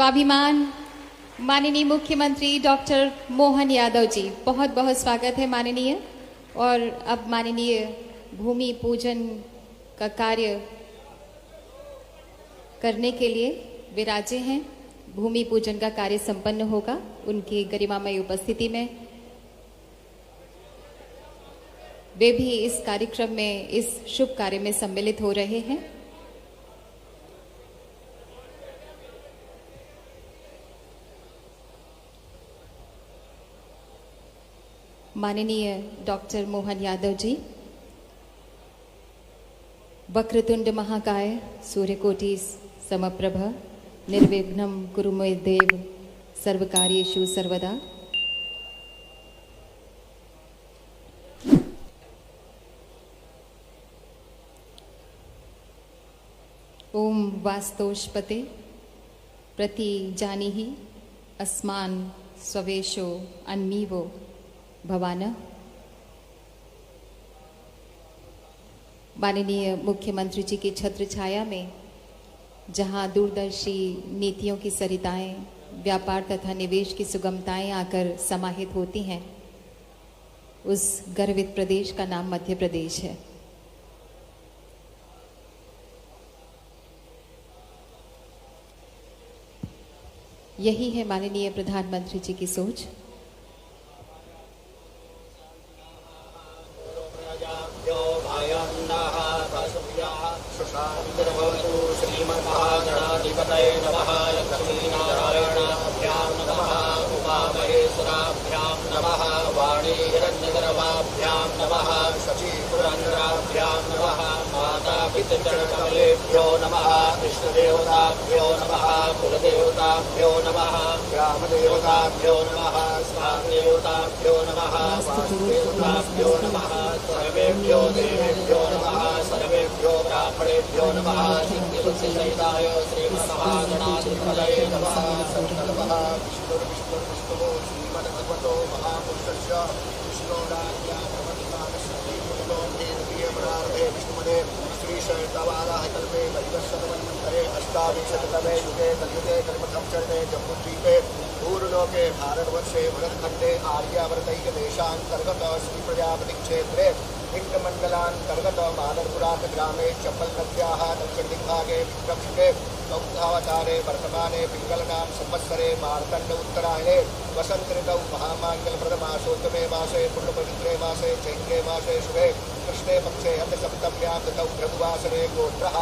स्वाभिमान माननीय मुख्यमंत्री डॉक्टर मोहन यादव जी, बहुत बहुत स्वागत है माननीय। और अब माननीय भूमि पूजन का कार्य करने के लिए विराजे हैं। भूमि पूजन का कार्य संपन्न होगा उनकी गरिमामय उपस्थिति में। वे भी इस कार्यक्रम में, इस शुभ कार्य में सम्मिलित हो रहे हैं। माननीय डॉक्टर मोहन यादव जी, वक्रतुंड महाकाय सूर्यकोटि समप्रभ निर्विघ्नं कुरु मे देव सर्वकार्येषु सर्वदा। ओम वास्तोष्पते प्रति जानीहि अस्मान् स्ववेशो अन्मीवो भवान। माननीय मुख्यमंत्री जी की छत्र छाया में, जहां दूरदर्शी नीतियों की सरिताएं, व्यापार तथा निवेश की सुगमताएं आकर समाहित होती हैं, उस गर्वित प्रदेश का नाम मध्य प्रदेश है। यही है माननीय प्रधानमंत्री जी की सोच। श्रीमन्महागणाधिपतये नमः। लक्ष्मीनारायणाभ्यां नमः। उमामहेश्वराभ्यां नमः। वाणी हिरण्यगर्भाभ्यां नमः। शचीपुरन्दराभ्यां नमः। मातापितृचरणकमलेभ्यो नमः। इष्टदेवताभ्यो नमः। कुलदेवताभ्यो नमः। ग्रामदेवताभ्यो नमः। स्थानदेवताभ्यो नमः। वास्तुदेवताभ्यो नमः। सर्वेभ्यो देवेभ्यो नमः। सर्वेभ्यो ब्राह्मणेभ्यो नमः। सहिताय श्रीमन्महागणाधिपतये नमः। नमः विष्णुर्विष्णुर्विष्णुः श्रीमद्भगवतो महापुरुषस्य विष्णोराज्ञाप्रवतिकामश्रीमुनिलोकेन्द्रियमणार्थे विष्णुमदे श्रीशैतवाराः कल्पे वैवस्वतमन्वन्तरे अष्टाविंशतितमे युगे कलियुगे कलिमठं चरणे जम्बूद्वीपे पूर्वलोके भारतवर्षे भरतखण्डे आर्यावर्तैकदेशान्तर्गत श्रीप्रजापतिक्षेत्रे पिण्डमण्डलान्तर्गत मादरपुरात् ग्रामे चप्पलनद्याः दक्षिणदिग्भागे विक्रमशके बौद्धावतारे वर्तमाने पिङ्गलनाम संवत्सरे मार्तण्ड उत्तरायणे वसंत ऋतौ महामाङ्गल्यप्रदमासोत्तमे मासे पुण्यपवित्रे मासे चैत्रे मासे शुभे कृष्णे पक्षे अन्नसप्तम्यां ततौ भृगुवासरे गोत्रः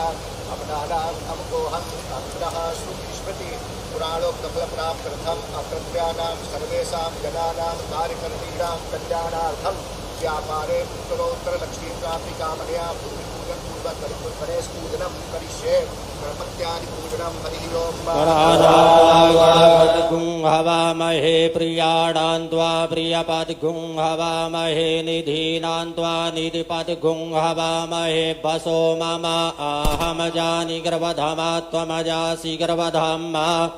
अमनानाम् अमुकोऽहम् अक्षरः श्रुतिस्मृति पुराणोक्तफलप्राप्त्यर्थम् अकृत्यानां सर्वेषां जनानां कार्यकर्तीनां कल्याणार्थं व्यापारे उत्तरोत्तरलक्ष्मी प्राप्ति कामनया भूमिपूजन पूर्वक गणेशपूजनं करिष्ये। गणपत्यादि पूजनं हरिः ओम्। गणपद्गुं हवामहे प्रियाणां त्वा प्रियपद्गुं हवामहे निधीनां त्वा निधिपद्गुं हवामहे वसो मम अहं जानि गर्वधमा त्वमजासि गर्वधमा।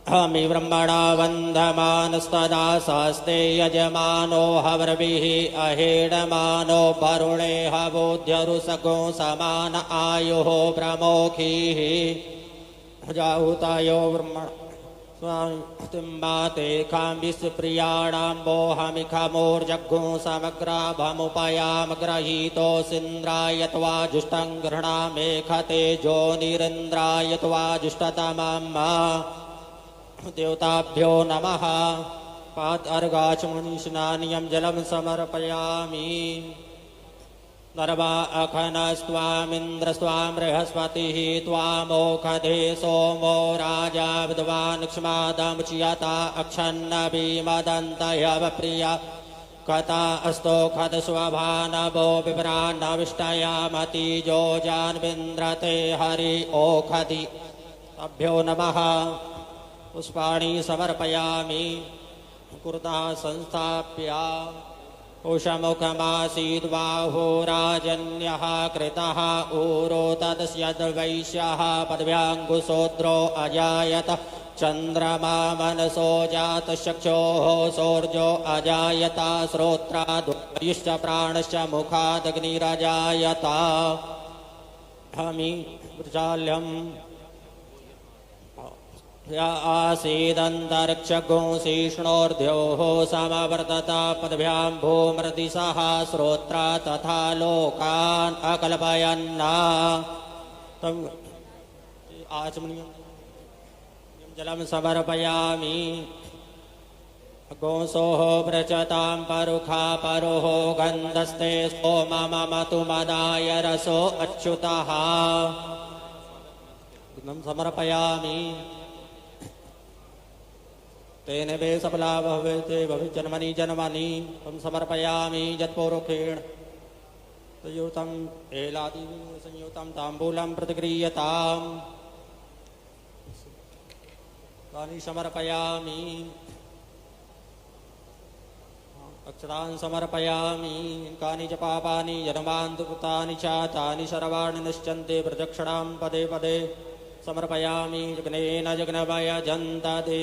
हमि ब्रह्मणा वन्दमानस्तदा शास्ते यजमानो हवर्भिः अहेडमानो वरुणे हवोध्यरुसगो समान आयुः प्रमोखीः जाहुतायो ब्रह्मण स्वामिमाते खाम्बिस्प्रियाणां बोहमिखमोर्जग्गुं समग्राभमुपयामग्रहीतोऽसीन्द्राय त्वा जुष्टं गृह्णामेखते जोनिरिन्द्राय त्वा जुष्टतमम्। देवताभ्यो नमः। पाद अर्घाचमनिस्नानियं जलं समर्पयामि। नर्वा अखनस्त्वामिन्द्रस्त्वां बृहस्पतिः त्वामोखधे सोमो राजा विद्वान् क्ष्मादमुच्यता अक्षन्नभिमदन्तयवप्रिया कथा अस्तो खद स्वभानवो विभ्रान्नविष्टयामतिजो जान्विन्द्रते हरि ओखधि। अभ्यो नमः। पुष्पाणि समर्पयामि। कुर्ता संस्थाप्य उषमुखमासीद्बाहो राजन्यः कृतः ऊरो तदस्यद्वैश्यः पदव्याङ्गुशोद्रो अजायत चन्द्रमा मनसो जातश्चक्षोः सौर्यो अजायत श्रोत्राद्वायुश्च प्राणश्च मुखादग्निरजायत। हमि प्रचाल्यम् य आसीदन्तरिक्षगुंसीष्णोर्ध्योः समवर्तत पदभ्यां भूमृदिशः श्रोत्रा तथा लोकान् अकल्पयन् तम आचमनीयं जलं समर्पयामि गोंसोः पृचतां परुखा परोः गन्धस्ते सोममतु मदाय रसो अच्युतः समर्पयामि तेन वे सफला भवेते भविजन्मनि जन्मनि तं समर्पयामि यत्पूर्वकेण संयुतं एलादि संयुतं ताम्बूलं प्रतिगृह्यताम् तानि समर्पयामि अक्षरान् समर्पयामि कानि च पापानि जन्मान्तकृतानि च तानि सर्वाणि नश्यन्ते प्रदक्षिणां पदे पदे समर्पयामि जग्नेन जग्नमयजन्तते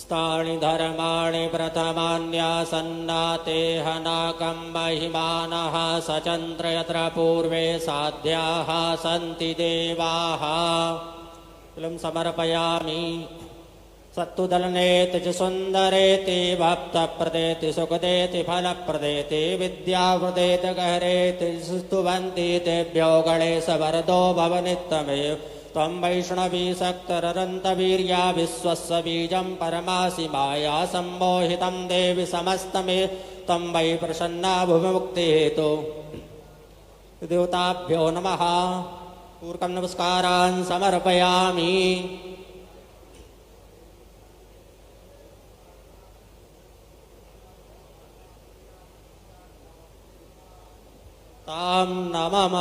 स्थानि धर्माणि प्रथमान्यासन्नातेह नाकं महिमानः सचन्द्र यत्र पूर्वे साध्याः सन्ति देवाः कुलं समर्पयामि सत्तुदलनेति च सुन्दरेति भक्तप्रदेति सुखदेति फलप्रदेति विद्यावृदेति गहरेति स्तुवन्ति तेभ्यो गणेश वरदो भवनित्यमेव त्वं वैष्णवी सक्तररन्तवीर्या विश्वस्य बीजं परमासि माया सम्मोहितं देवि समस्तमे त्वं वै प्रसन्ना भुविमुक्तिहेतु देवताभ्यो नमः पूर्वकं नमस्कारान् समर्पयामि तां नमः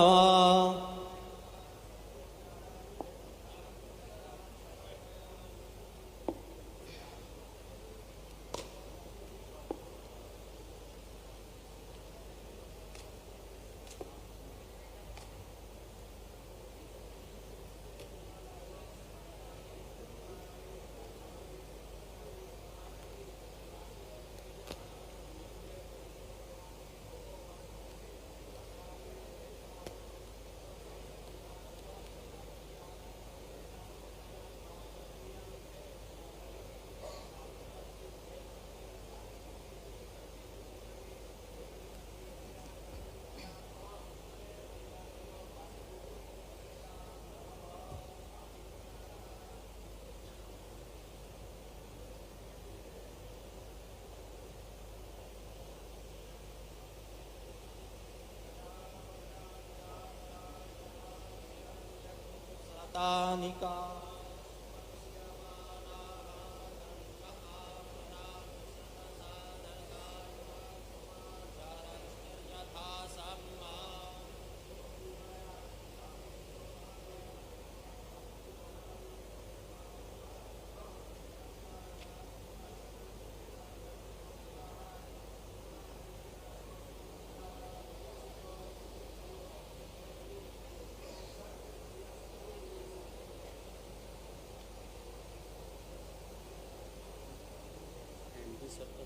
तानिका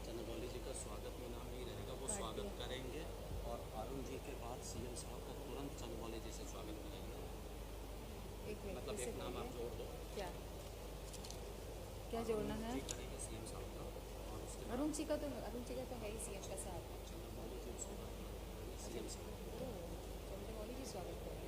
चंद्रमौली जी का स्वागत में नाम ही रहेगा, वो स्वागत करेंगे और अरुण जी के बाद सीएम साहब का तुरंत चंद्रमौली जी से स्वागत करेंगे। मतलब एक नाम आप जोड़ दो। क्या क्या जोड़ना है? करेंगे सीएम साहब का और उसके बाद अरुण जी का तो है ही सीएम का साथ। चंद्रमौली जी स्वागत सीएम साहब। चंद्रमौली जी स्वागत करेंगे।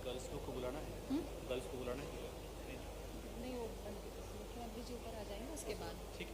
गर्ल्स को बुलाना है, गर्ल्स को बुलाना है। नहीं, वो मुख्यमंत्री जी ऊपर आ जाएंगे उसके बाद। ठीक है।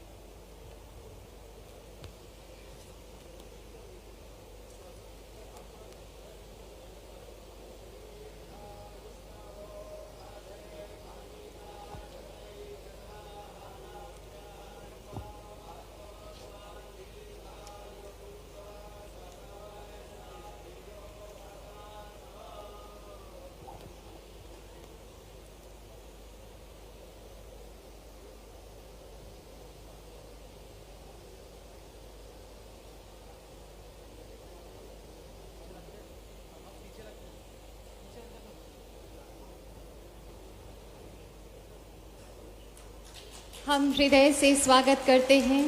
हम हृदय से स्वागत करते हैं,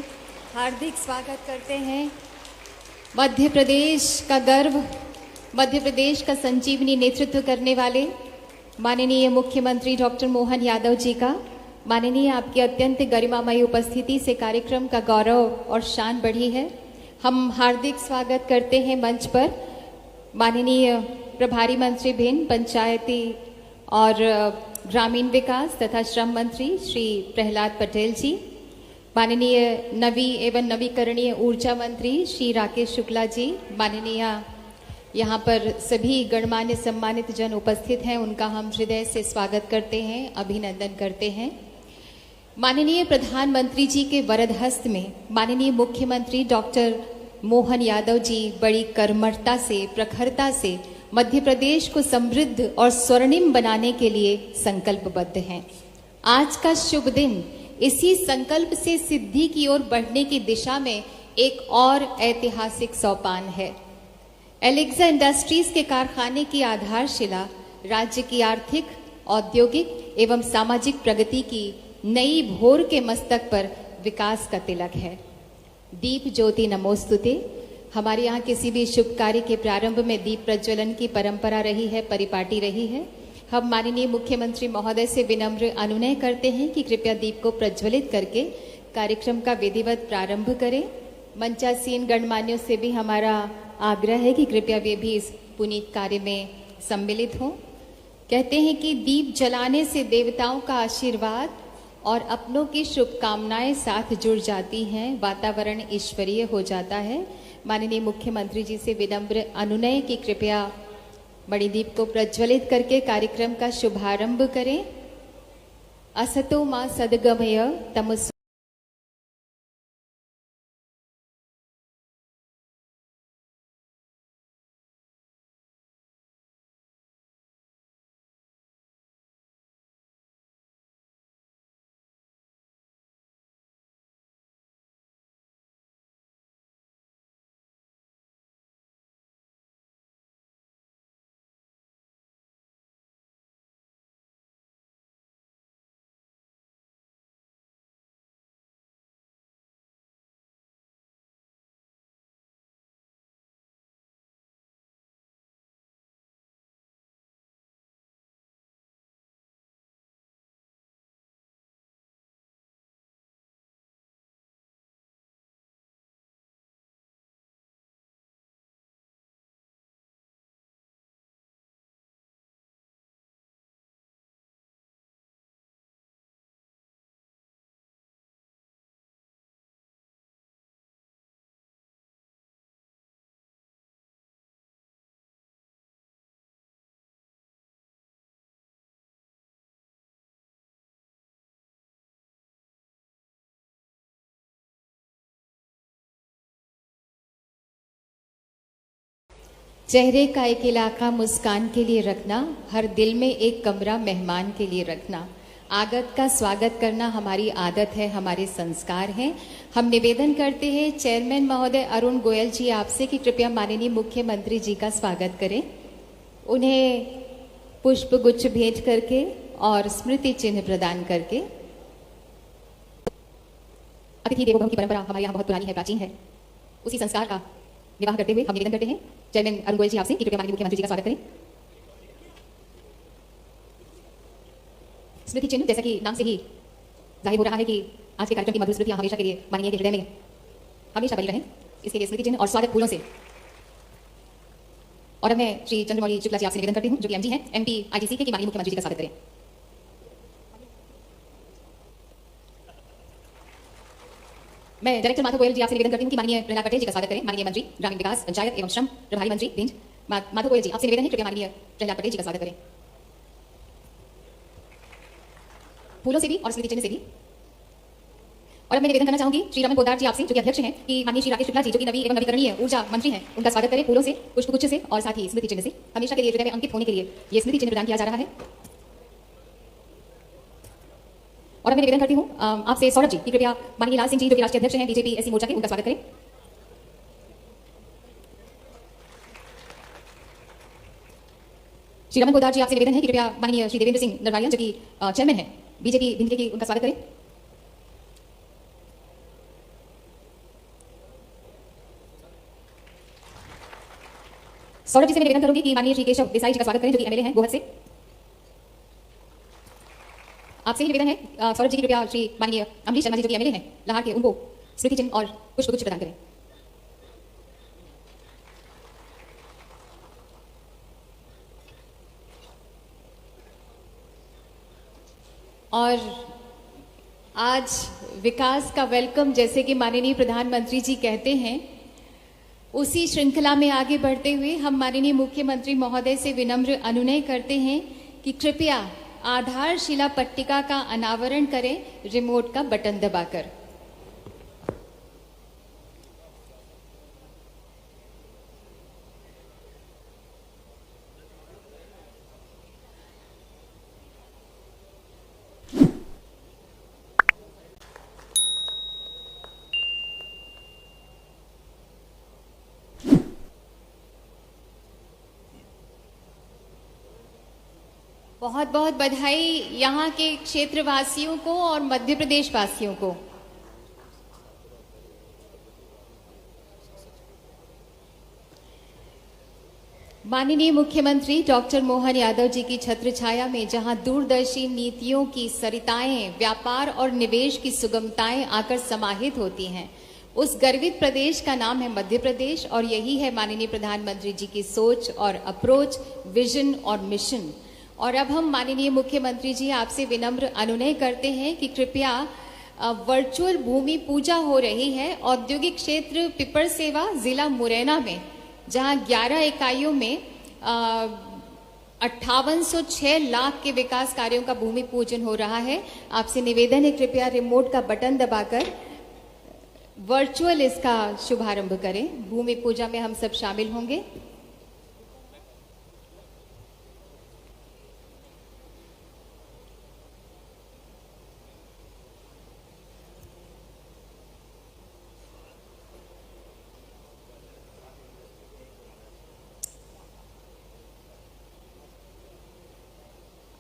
हार्दिक स्वागत करते हैं मध्य प्रदेश का गर्व, मध्य प्रदेश का संजीवनी नेतृत्व करने वाले माननीय मुख्यमंत्री डॉक्टर मोहन यादव जी का। माननीय, आपकी अत्यंत गरिमामयी उपस्थिति से कार्यक्रम का गौरव और शान बढ़ी है। हम हार्दिक स्वागत करते हैं मंच पर माननीय प्रभारी मंत्री भिन्न, पंचायती और ग्रामीण विकास तथा श्रम मंत्री श्री प्रहलाद पटेल जी, माननीय नवी एवं नवीकरणीय ऊर्जा मंत्री श्री राकेश शुक्ला जी, माननीय यहाँ पर सभी गणमान्य सम्मानित जन उपस्थित हैं, उनका हम हृदय से स्वागत करते हैं, अभिनंदन करते हैं। माननीय प्रधानमंत्री जी के वरद हस्त में माननीय मुख्यमंत्री डॉक्टर मोहन यादव जी बड़ी कर्मठता से, प्रखरता से मध्य प्रदेश को समृद्ध और स्वर्णिम बनाने के लिए संकल्पबद्ध हैं। आज का शुभ दिन इसी संकल्प से सिद्धि की ओर बढ़ने की दिशा में एक और ऐतिहासिक सोपान है। एलेक्सा इंडस्ट्रीज के कारखाने की आधारशिला राज्य की आर्थिक, औद्योगिक एवं सामाजिक प्रगति की नई भोर के मस्तक पर विकास का तिलक है। दीप ज्योति नमोस्तुते। हमारे यहाँ किसी भी शुभ कार्य के प्रारंभ में दीप प्रज्वलन की परंपरा रही है, परिपाटी रही है। हम माननीय मुख्यमंत्री महोदय से विनम्र अनुनय करते हैं कि कृपया दीप को प्रज्वलित करके कार्यक्रम का विधिवत प्रारंभ करें। मंचासीन गणमान्यों से भी हमारा आग्रह है कि कृपया वे भी इस पुनीत कार्य में सम्मिलित हों। कहते हैं कि दीप जलाने से देवताओं का आशीर्वाद और अपनों की शुभकामनाएं साथ जुड़ जाती हैं, वातावरण ईश्वरीय हो जाता है। माननीय मुख्यमंत्री जी से विनम्र अनुनय की कृपया मणिदीप को प्रज्वलित करके कार्यक्रम का शुभारंभ करें। असतो मां सद्गमय तमसो चेहरे का एक इलाका मुस्कान के लिए रखना, हर दिल में एक कमरा मेहमान के लिए रखना। आगत का स्वागत करना हमारी आदत है, हमारे संस्कार हैं। हम निवेदन करते हैं चेयरमैन महोदय अरुण गोयल जी आपसे कि कृपया माननीय मुख्यमंत्री जी का स्वागत करें। उन्हें पुष्प गुच्छ भेंट करके और स्मृति चिन्ह प्रदान करके। अतिथि देवो भव की परंपरा हमारे यहाँ बहुत पुरानी है, प्राचीन है। उसी संस्कार का निर्वाह करते हुए हम निवेदन करते हैं चेयरमैन अरुण गोयल जी आपसे कि कृपया माननीय मुख्यमंत्री जी का स्वागत करें। स्मृति चिन्ह, जैसा कि नाम से ही जाहिर हो रहा है कि आज के कार्यक्रम की मधुर स्मृतियां हमेशा के लिए माननीय के हृदय में हमेशा बनी रहें, इसके लिए स्मृति चिन्ह और स्वागत फूलों से। और अब मैं श्री चंद्रमौली शुक्ला जी आपसे निवेदन करती हूँ, जो कि एमजी हैं, एमपी आईटीसी के, कि माननीय मुख्यमंत्री जी का स्वागत करें। मैं डायरेक्टर माधव गोयल जी आपसे निवेदन करती हूँ कि माननीय प्रहलाद पटेल जी का स्वागत करें। माननीय मंत्री ग्रामीण विकास, पंचायत एवं श्रम प्रभारी मंत्री भिंड माधव गोयल जी आपसे निवेदन है, कृपया माननीय प्रहलाद पटेल जी का स्वागत करें फूलों से भी और स्मृति चिन्ह से भी। और अब मैं निवेदन करना चाहूंगी श्री रमन पोद्दार जी आपसे, जो कि अध्यक्ष हैं, कि माननीय श्री राकेश शुक्ला जी, जो कि नवी एवं नवीकरणीय ऊर्जा मंत्री हैं, उनका स्वागत करें फूलों से, पुष्पगुच्छ से और साथ ही स्मृति चिन्ह से। हमेशा के लिए हृदय में अंकित होने के लिए ये स्मृति चिन्ह प्रदान किया जा रहा है। और अब मैं निवेदन करती हूँ आपसे सौरभ जी, कि कृपया माननीय लाल सिंह जी, जो कि राष्ट्रीय अध्यक्ष हैं बीजेपी एससी मोर्चा के, उनका स्वागत करें। श्री रमन पोद्दार जी आपसे निवेदन है कि कृपया माननीय श्री देवेंद्र सिंह नरवालिया, जो कि चेयरमैन हैं बीजेपी भिंड के, उनका स्वागत करें। सौरभ जी से मैं निवेदन करूंगी कि माननीय श्री केशव देसाई जी का स्वागत करें, जो कि एमएलए हैं गोहद से। आपसे ही निवेदन है सौरभ जी की कृपया श्री माननीय अमरीश शर्मा जी जो कि एमएलए हैं लाहौर के, उनको स्मृति चिन्ह और पुष्पगुच्छ प्रदान करें। और आज विकास का वेलकम, जैसे कि माननीय प्रधानमंत्री जी कहते हैं, उसी श्रृंखला में आगे बढ़ते हुए हम माननीय मुख्यमंत्री महोदय से विनम्र अनुनय करते हैं कि कृपया आधारशिला पट्टिका का अनावरण करें रिमोट का बटन दबाकर। बहुत बहुत बधाई यहाँ के क्षेत्रवासियों को और मध्य प्रदेश वासियों को। माननीय मुख्यमंत्री डॉक्टर मोहन यादव जी की छत्र छाया में जहां दूरदर्शी नीतियों की सरिताएं, व्यापार और निवेश की सुगमताएं आकर समाहित होती हैं, उस गर्वित प्रदेश का नाम है मध्य प्रदेश। और यही है माननीय प्रधानमंत्री जी की सोच और अप्रोच, विजन और मिशन। और अब हम माननीय मुख्यमंत्री जी आपसे विनम्र अनुनय करते हैं कि कृपया वर्चुअल भूमि पूजा हो रही है औद्योगिक क्षेत्र पिपरसेवा जिला मुरैना में, जहां 11 इकाइयों में 5806 लाख के विकास कार्यों का भूमि पूजन हो रहा है। आपसे निवेदन है कृपया रिमोट का बटन दबाकर वर्चुअल इसका शुभारंभ करें। भूमि पूजा में हम सब शामिल होंगे।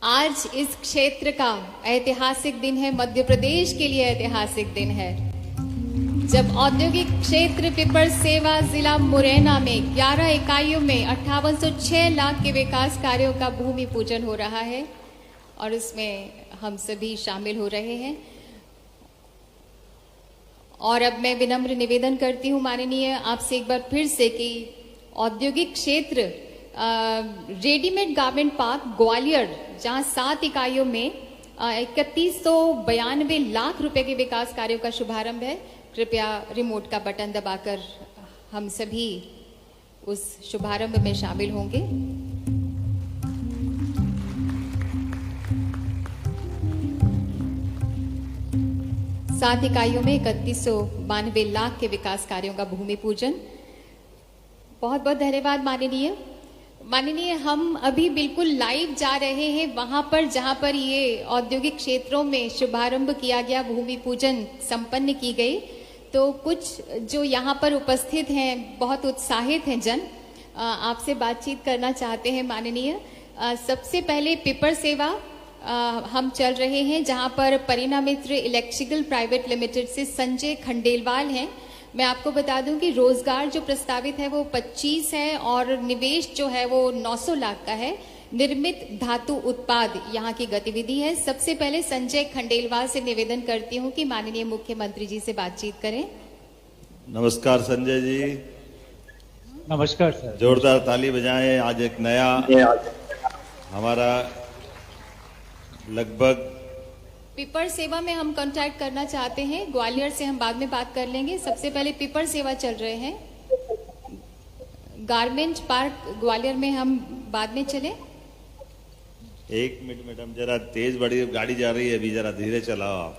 आज इस क्षेत्र का ऐतिहासिक दिन है, मध्य प्रदेश के लिए ऐतिहासिक दिन है, जब औद्योगिक क्षेत्र पिपरसेवा जिला मुरैना में 11 इकाइयों में 5806 लाख के विकास कार्यों का भूमि पूजन हो रहा है और इसमें हम सभी शामिल हो रहे हैं। और अब मैं विनम्र निवेदन करती हूं माननीय आपसे एक बार फिर से कि औद्योगिक क्षेत्र रेडीमेड गारमेंट पार्क ग्वालियर, जहां 7 इकाइयों में 3192 लाख रुपए के विकास कार्यों का शुभारंभ है। कृपया रिमोट का बटन दबाकर हम सभी उस शुभारंभ में शामिल होंगे। सात इकाइयों में 3192 लाख के विकास कार्यों का भूमि पूजन। बहुत बहुत धन्यवाद माननीय। हम अभी बिल्कुल लाइव जा रहे हैं वहां पर जहां पर ये औद्योगिक क्षेत्रों में शुभारंभ किया गया, भूमि पूजन संपन्न की गई। तो कुछ जो यहाँ पर उपस्थित हैं, बहुत उत्साहित हैं जन, आपसे बातचीत करना चाहते हैं माननीय। सबसे पहले पिपरसेवा हम चल रहे हैं, जहां पर परिणामित्र इलेक्ट्रिकल प्राइवेट लिमिटेड से संजय खंडेलवाल हैं। मैं आपको बता दूं कि रोजगार जो प्रस्तावित है वो 25 है और निवेश जो है वो 900 लाख का है। निर्मित धातु उत्पाद यहाँ की गतिविधि है। सबसे पहले संजय खंडेलवाल से निवेदन करती हूँ कि माननीय मुख्यमंत्री जी से बातचीत करें। नमस्कार संजय जी। नमस्कार सर। जोरदार ताली बजाएं। आज एक नया हमारा लगभग पिपर सेवा में हम कांटेक्ट करना चाहते हैं। ग्वालियर से हम बाद में बात कर लेंगे। सबसे पहले पिपर सेवा चल रहे हैं। गारमेंट पार्क ग्वालियर में हम बाद में चले। एक मिनट मैडम, जरा तेज बड़ी गाड़ी जा रही है, अभी जरा धीरे चलाओ आप।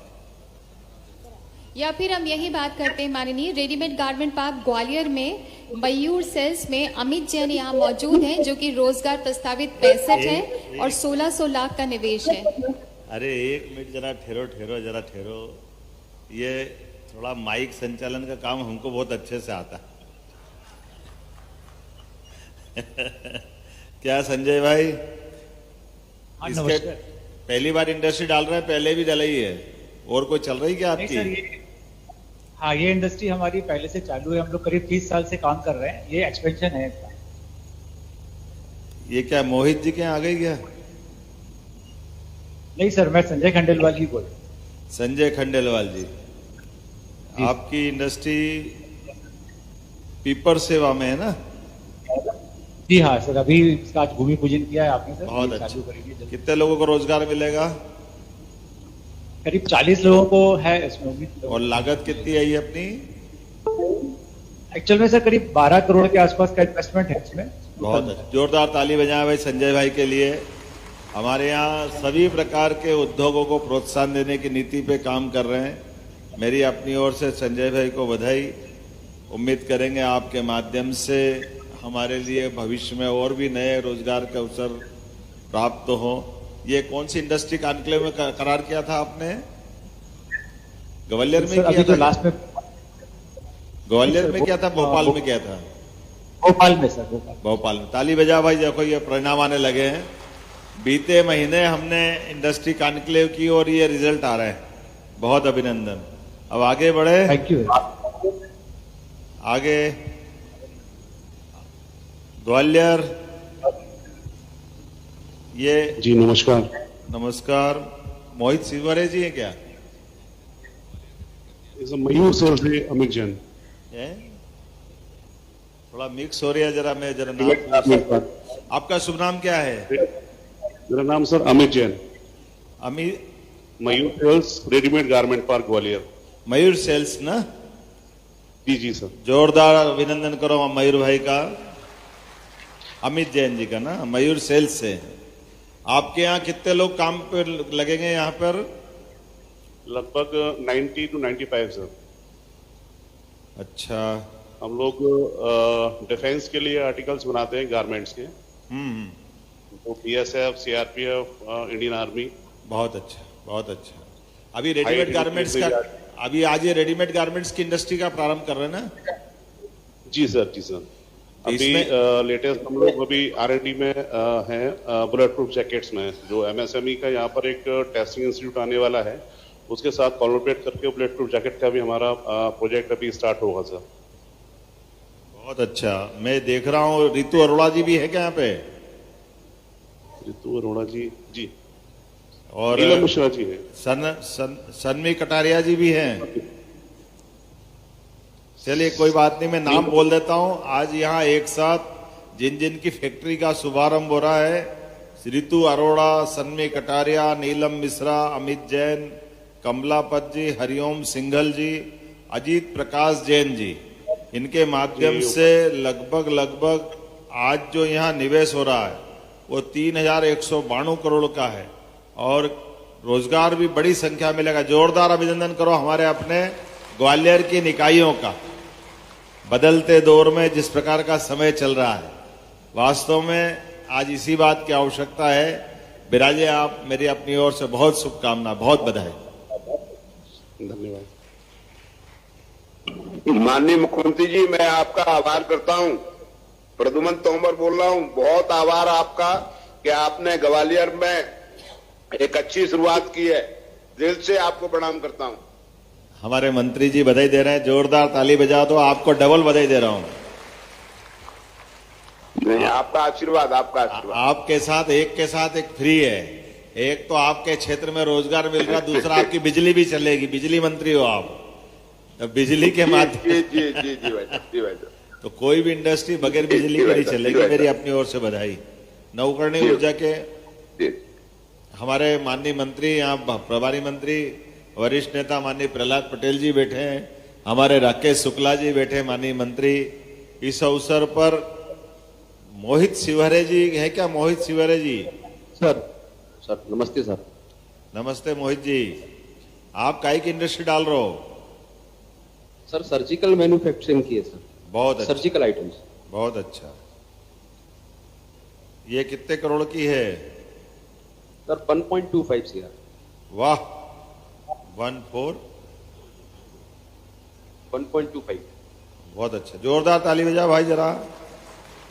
या फिर हम यही बात करते हैं माननीय, रेडीमेड गारमेंट पार्क ग्वालियर में मयूर सेल्स में अमित जैन यहाँ मौजूद हैं, जो कि रोजगार प्रस्तावित 65 है और 1600 लाख का निवेश है। अरे एक मिनट, जरा जरा ठहरो। ये थोड़ा माइक संचालन का काम हमको बहुत अच्छे से आता है। क्या संजय भाई, इसके पहली बार इंडस्ट्री डाल रहे हैं? पहले भी डलाई है और कोई चल रही क्या आपकी? हाँ, ये इंडस्ट्री हमारी पहले से चालू है। हम लोग करीब 30 साल से काम कर रहे हैं। ये एक्सपेंशन है इसका। ये क्या मोहित जी के यहाँ आ गई क्या? नहीं सर, मैं संजय खंडेलवाल ही बोल रहा हूँ। संजय खंडेलवाल जी, आपकी इंडस्ट्री पीपर सेवा में है ना? जी हाँ सर, अभी इसका आज भूमि पूजन किया है आपने सर। बहुत ये अच्छा। चालू करेंगे जल्दी। कितने लोगों को रोजगार मिलेगा करीब 40 लोगों को है इसमें उम्मीद। और लागत कितनी आई अपनी? एक्चुअल में सर करीब 12 करोड़ के आसपास का इन्वेस्टमेंट है इसमें। बहुत अच्छा, जोरदार ताली बजाएं भाई संजय भाई के लिए। हमारे यहाँ सभी प्रकार के उद्योगों को प्रोत्साहन देने की नीति पे काम कर रहे हैं। मेरी अपनी ओर से संजय भाई को बधाई। उम्मीद करेंगे आपके माध्यम से हमारे लिए भविष्य में और भी नए रोजगार के अवसर प्राप्त हो। ये कौन सी इंडस्ट्री कॉन्क्लेव में करार किया था आपने? ग्वालियर में सर किया अभी जो था? लास्ट में ग्वालियर में किया था, भोपाल में किया था? भोपाल में सर, भोपाल में। ताली बजा भाई, देखो ये परिणाम आने लगे हैं। बीते महीने हमने इंडस्ट्री कॉन्क्लेव की और ये रिजल्ट आ रहे हैं। बहुत अभिनंदन। अब आगे बढ़े। Thank you. आगे ग्वालियर, ये जी नमस्कार। नमस्कार। मोहित सिवरे जी हैं क्या? मयूर सेल से अमित जैन। ये थोड़ा मिक्स हो रही है, जरा मैं जरा नाम। आपका शुभ नाम क्या है? मेरा नाम sir Amit Jain. Amit. Mayur sales readymade garment park Gwalior. Mayur sales ना? जी जी सर। जोरदार अभिनंदन करो मयूर भाई का। अमित जैन जी का ना, मयूर सेल्स से। आपके यहाँ कितने लोग काम पे लगेंगे यहाँ पर? लगभग 90 to 95 सर। अच्छा। हम लोग डिफेंस के लिए आर्टिकल्स बनाते हैं गारमेंट्स के। तो BSF, CRPF, इंडियन आर्मी। बहुत अच्छा, बहुत अच्छा। अभी रेडीमेड गारमेंट्स का, अभी आज ये रेडीमेड गारमेंट्स की इंडस्ट्री का प्रारंभ कर रहे हैं ना? जी सर, जी सर। अभी लेटेस्ट हम लोग अभी R&D में हैं बुलेट प्रूफ जैकेट्स में, जो MSME का यहाँ पर एक टेस्टिंग इंस्टीट्यूट आने वाला है, उसके साथ कोलैबोरेट करके बुलेट प्रूफ जैकेट का भी हमारा प्रोजेक्ट अभी स्टार्ट होगा सर। बहुत अच्छा। मैं देख रहा हूँ रितु अरोड़ा जी भी है क्या यहाँ पे? रितु अरोड़ा जी, जी। और नीलम मिश्रा जी है। सन्मी कटारिया जी भी हैं। चलिए कोई बात नहीं, मैं नाम बोल देता हूं। आज यहाँ एक साथ जिन जिन की फैक्ट्री का शुभारंभ हो रहा है, रितु अरोड़ा, सन्मी कटारिया, नीलम मिश्रा, अमित जैन, कमलापत जी, हरिओम सिंघल जी, अजीत प्रकाश जैन जी, इनके माध्यम से लगभग आज जो यहाँ निवेश हो रहा है वो 3192 करोड़ का है और रोजगार भी बड़ी संख्या में मिलेगा। जोरदार अभिनंदन करो हमारे अपने ग्वालियर की निकायों का। बदलते दौर में जिस प्रकार का समय चल रहा है, वास्तव में आज इसी बात की आवश्यकता है। बिराजे आप, मेरी अपनी ओर से बहुत शुभकामना, बहुत बधाई। धन्यवाद। माननीय मुख्यमंत्री जी, मैं आपका आभार करता हूं। प्रद्युमन तोमर बोल रहा हूं। बहुत आभार आपका कि आपने ग्वालियर में एक अच्छी शुरुआत की है। दिल से आपको प्रणाम करता हूं। हमारे मंत्री जी बधाई दे रहे हैं। जोरदार ताली बजा दो, आपको डबल बधाई दे रहा हूं। नहीं, आपका आशीर्वाद, आपका आशीर्वाद। आपके साथ एक फ्री है। एक तो आपके क्षेत्र में रोजगार मिल रहा, दूसरा आपकी बिजली भी चलेगी। बिजली मंत्री हो आप, तो बिजली के माध्यम जी जी जी जी भाई, जी भाई। तो कोई भी इंडस्ट्री बगैर बिजली के नहीं चलेगी। मेरी अपनी ओर से बधाई। नवकरणीय ऊर्जा के हमारे माननीय मंत्री, यहाँ प्रभारी मंत्री, वरिष्ठ नेता माननीय प्रहलाद पटेल जी बैठे हैं, हमारे राकेश शुक्ला जी बैठे, माननीय मंत्री। इस अवसर पर मोहित सिवरे जी है क्या? मोहित सिवरे जी सर नमस्ते सर। नमस्ते मोहित जी। आप काहे की इंडस्ट्री डाल रहे हो? सर सर्जिकल मैन्युफैक्चरिंग की है सर। बहुत अच्छा, सर्जिकल आइटम्स। बहुत अच्छा। ये कितने करोड़ की है? Sir 1.25 CR। वाह, 1.25। बहुत अच्छा। जोरदार ताली बजा भाई जरा।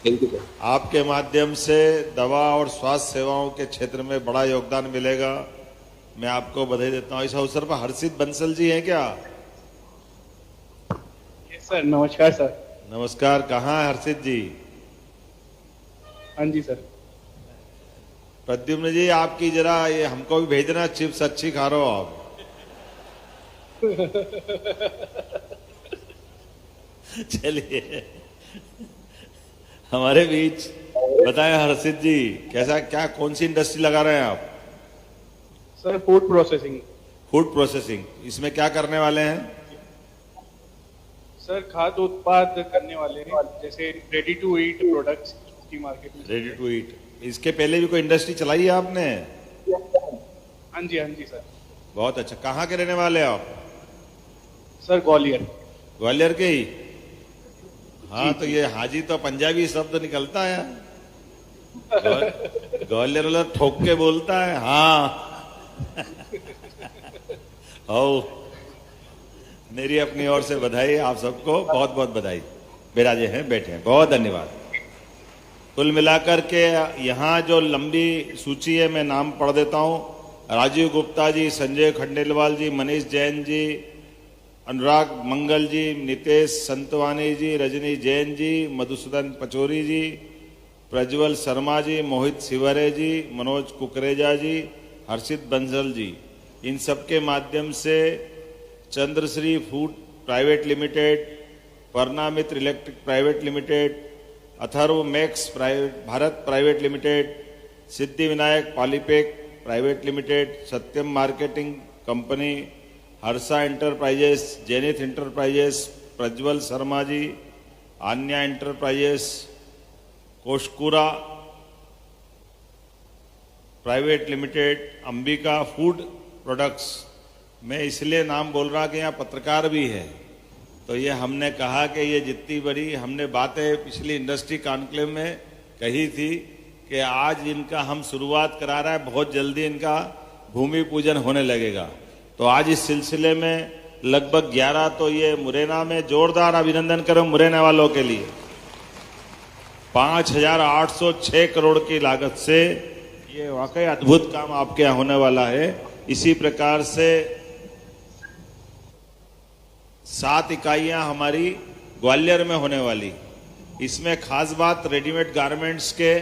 Thank you sir. आपके माध्यम से दवा और स्वास्थ्य सेवाओं के क्षेत्र में बड़ा योगदान मिलेगा। मैं आपको बधाई देता हूं। इस अवसर पर हर्षित बंसल जी हैं क्या? सर नमस्कार सर। नमस्कार। कहाँ है हर्षित जी? हाँ जी सर। प्रद्युम्न जी आपकी जरा ये हमको भी भेजना, चिप्स अच्छी खा रहे हो आप। चलिए हमारे बीच बताएं हर्षित जी, कैसा क्या कौन सी इंडस्ट्री लगा रहे हैं आप? Sir food processing. Food processing, इसमें क्या करने वाले हैं? सर खाद्य उत्पाद करने वाले हैं, जैसे रेडी टू ईट प्रोडक्ट्स की मार्केट में। रेडी टू ईट, इसके पहले भी कोई इंडस्ट्री चलाई है आपने? हाँ जी सर। बहुत अच्छा। कहाँ के रहने वाले आप? सर ग्वालियर। ग्वालियर के ही? हाँ तो ये हाजी तो पंजाबी शब्द निकलता है। ग्वालियर वाला ठोक के बोलता है। हाँ ओ, मेरी अपनी ओर से बधाई, आप सबको बहुत बहुत बधाई। विराजे हैं, बैठे हैं, बहुत धन्यवाद। कुल मिलाकर के यहाँ जो लंबी सूची है मैं नाम पढ़ देता हूँ। राजीव गुप्ता जी, संजय खंडेलवाल जी, मनीष जैन जी, अनुराग मंगल जी, नितेश संतवानी जी, रजनी जैन जी, मधुसूदन पचौरी जी, प्रज्वल शर्मा जी, मोहित सिवरे जी, मनोज कुकरेजा जी, हर्षित बंसल जी, इन सबके माध्यम से Chandrashree food private limited, Parnamitra electric private limited, Atharva max Bharat private limited, Siddhi Vinayak polypack private limited, Satyam marketing company, Harsha enterprises, zenith enterprises, Prajwal Sharma ji, Anya enterprises, Koshkura private limited, Ambika food products. मैं इसलिए नाम बोल रहा कि यहाँ पत्रकार भी है, तो ये हमने कहा कि ये जितनी बड़ी हमने बातें पिछली इंडस्ट्री कॉन्क्लेव में कही थी कि आज इनका हम शुरुआत करा रहा है, बहुत जल्दी इनका भूमि पूजन होने लगेगा। तो आज इस सिलसिले में लगभग 11, तो ये मुरैना में जोरदार अभिनंदन करो मुरैना वालों के लिए। 5,806 करोड़ की लागत से ये वाकई अद्भुत काम आपके यहाँ होने वाला है। इसी प्रकार से 7 इकाइयां हमारी ग्वालियर में होने वाली। इसमें खास बात रेडीमेड गारमेंट्स के,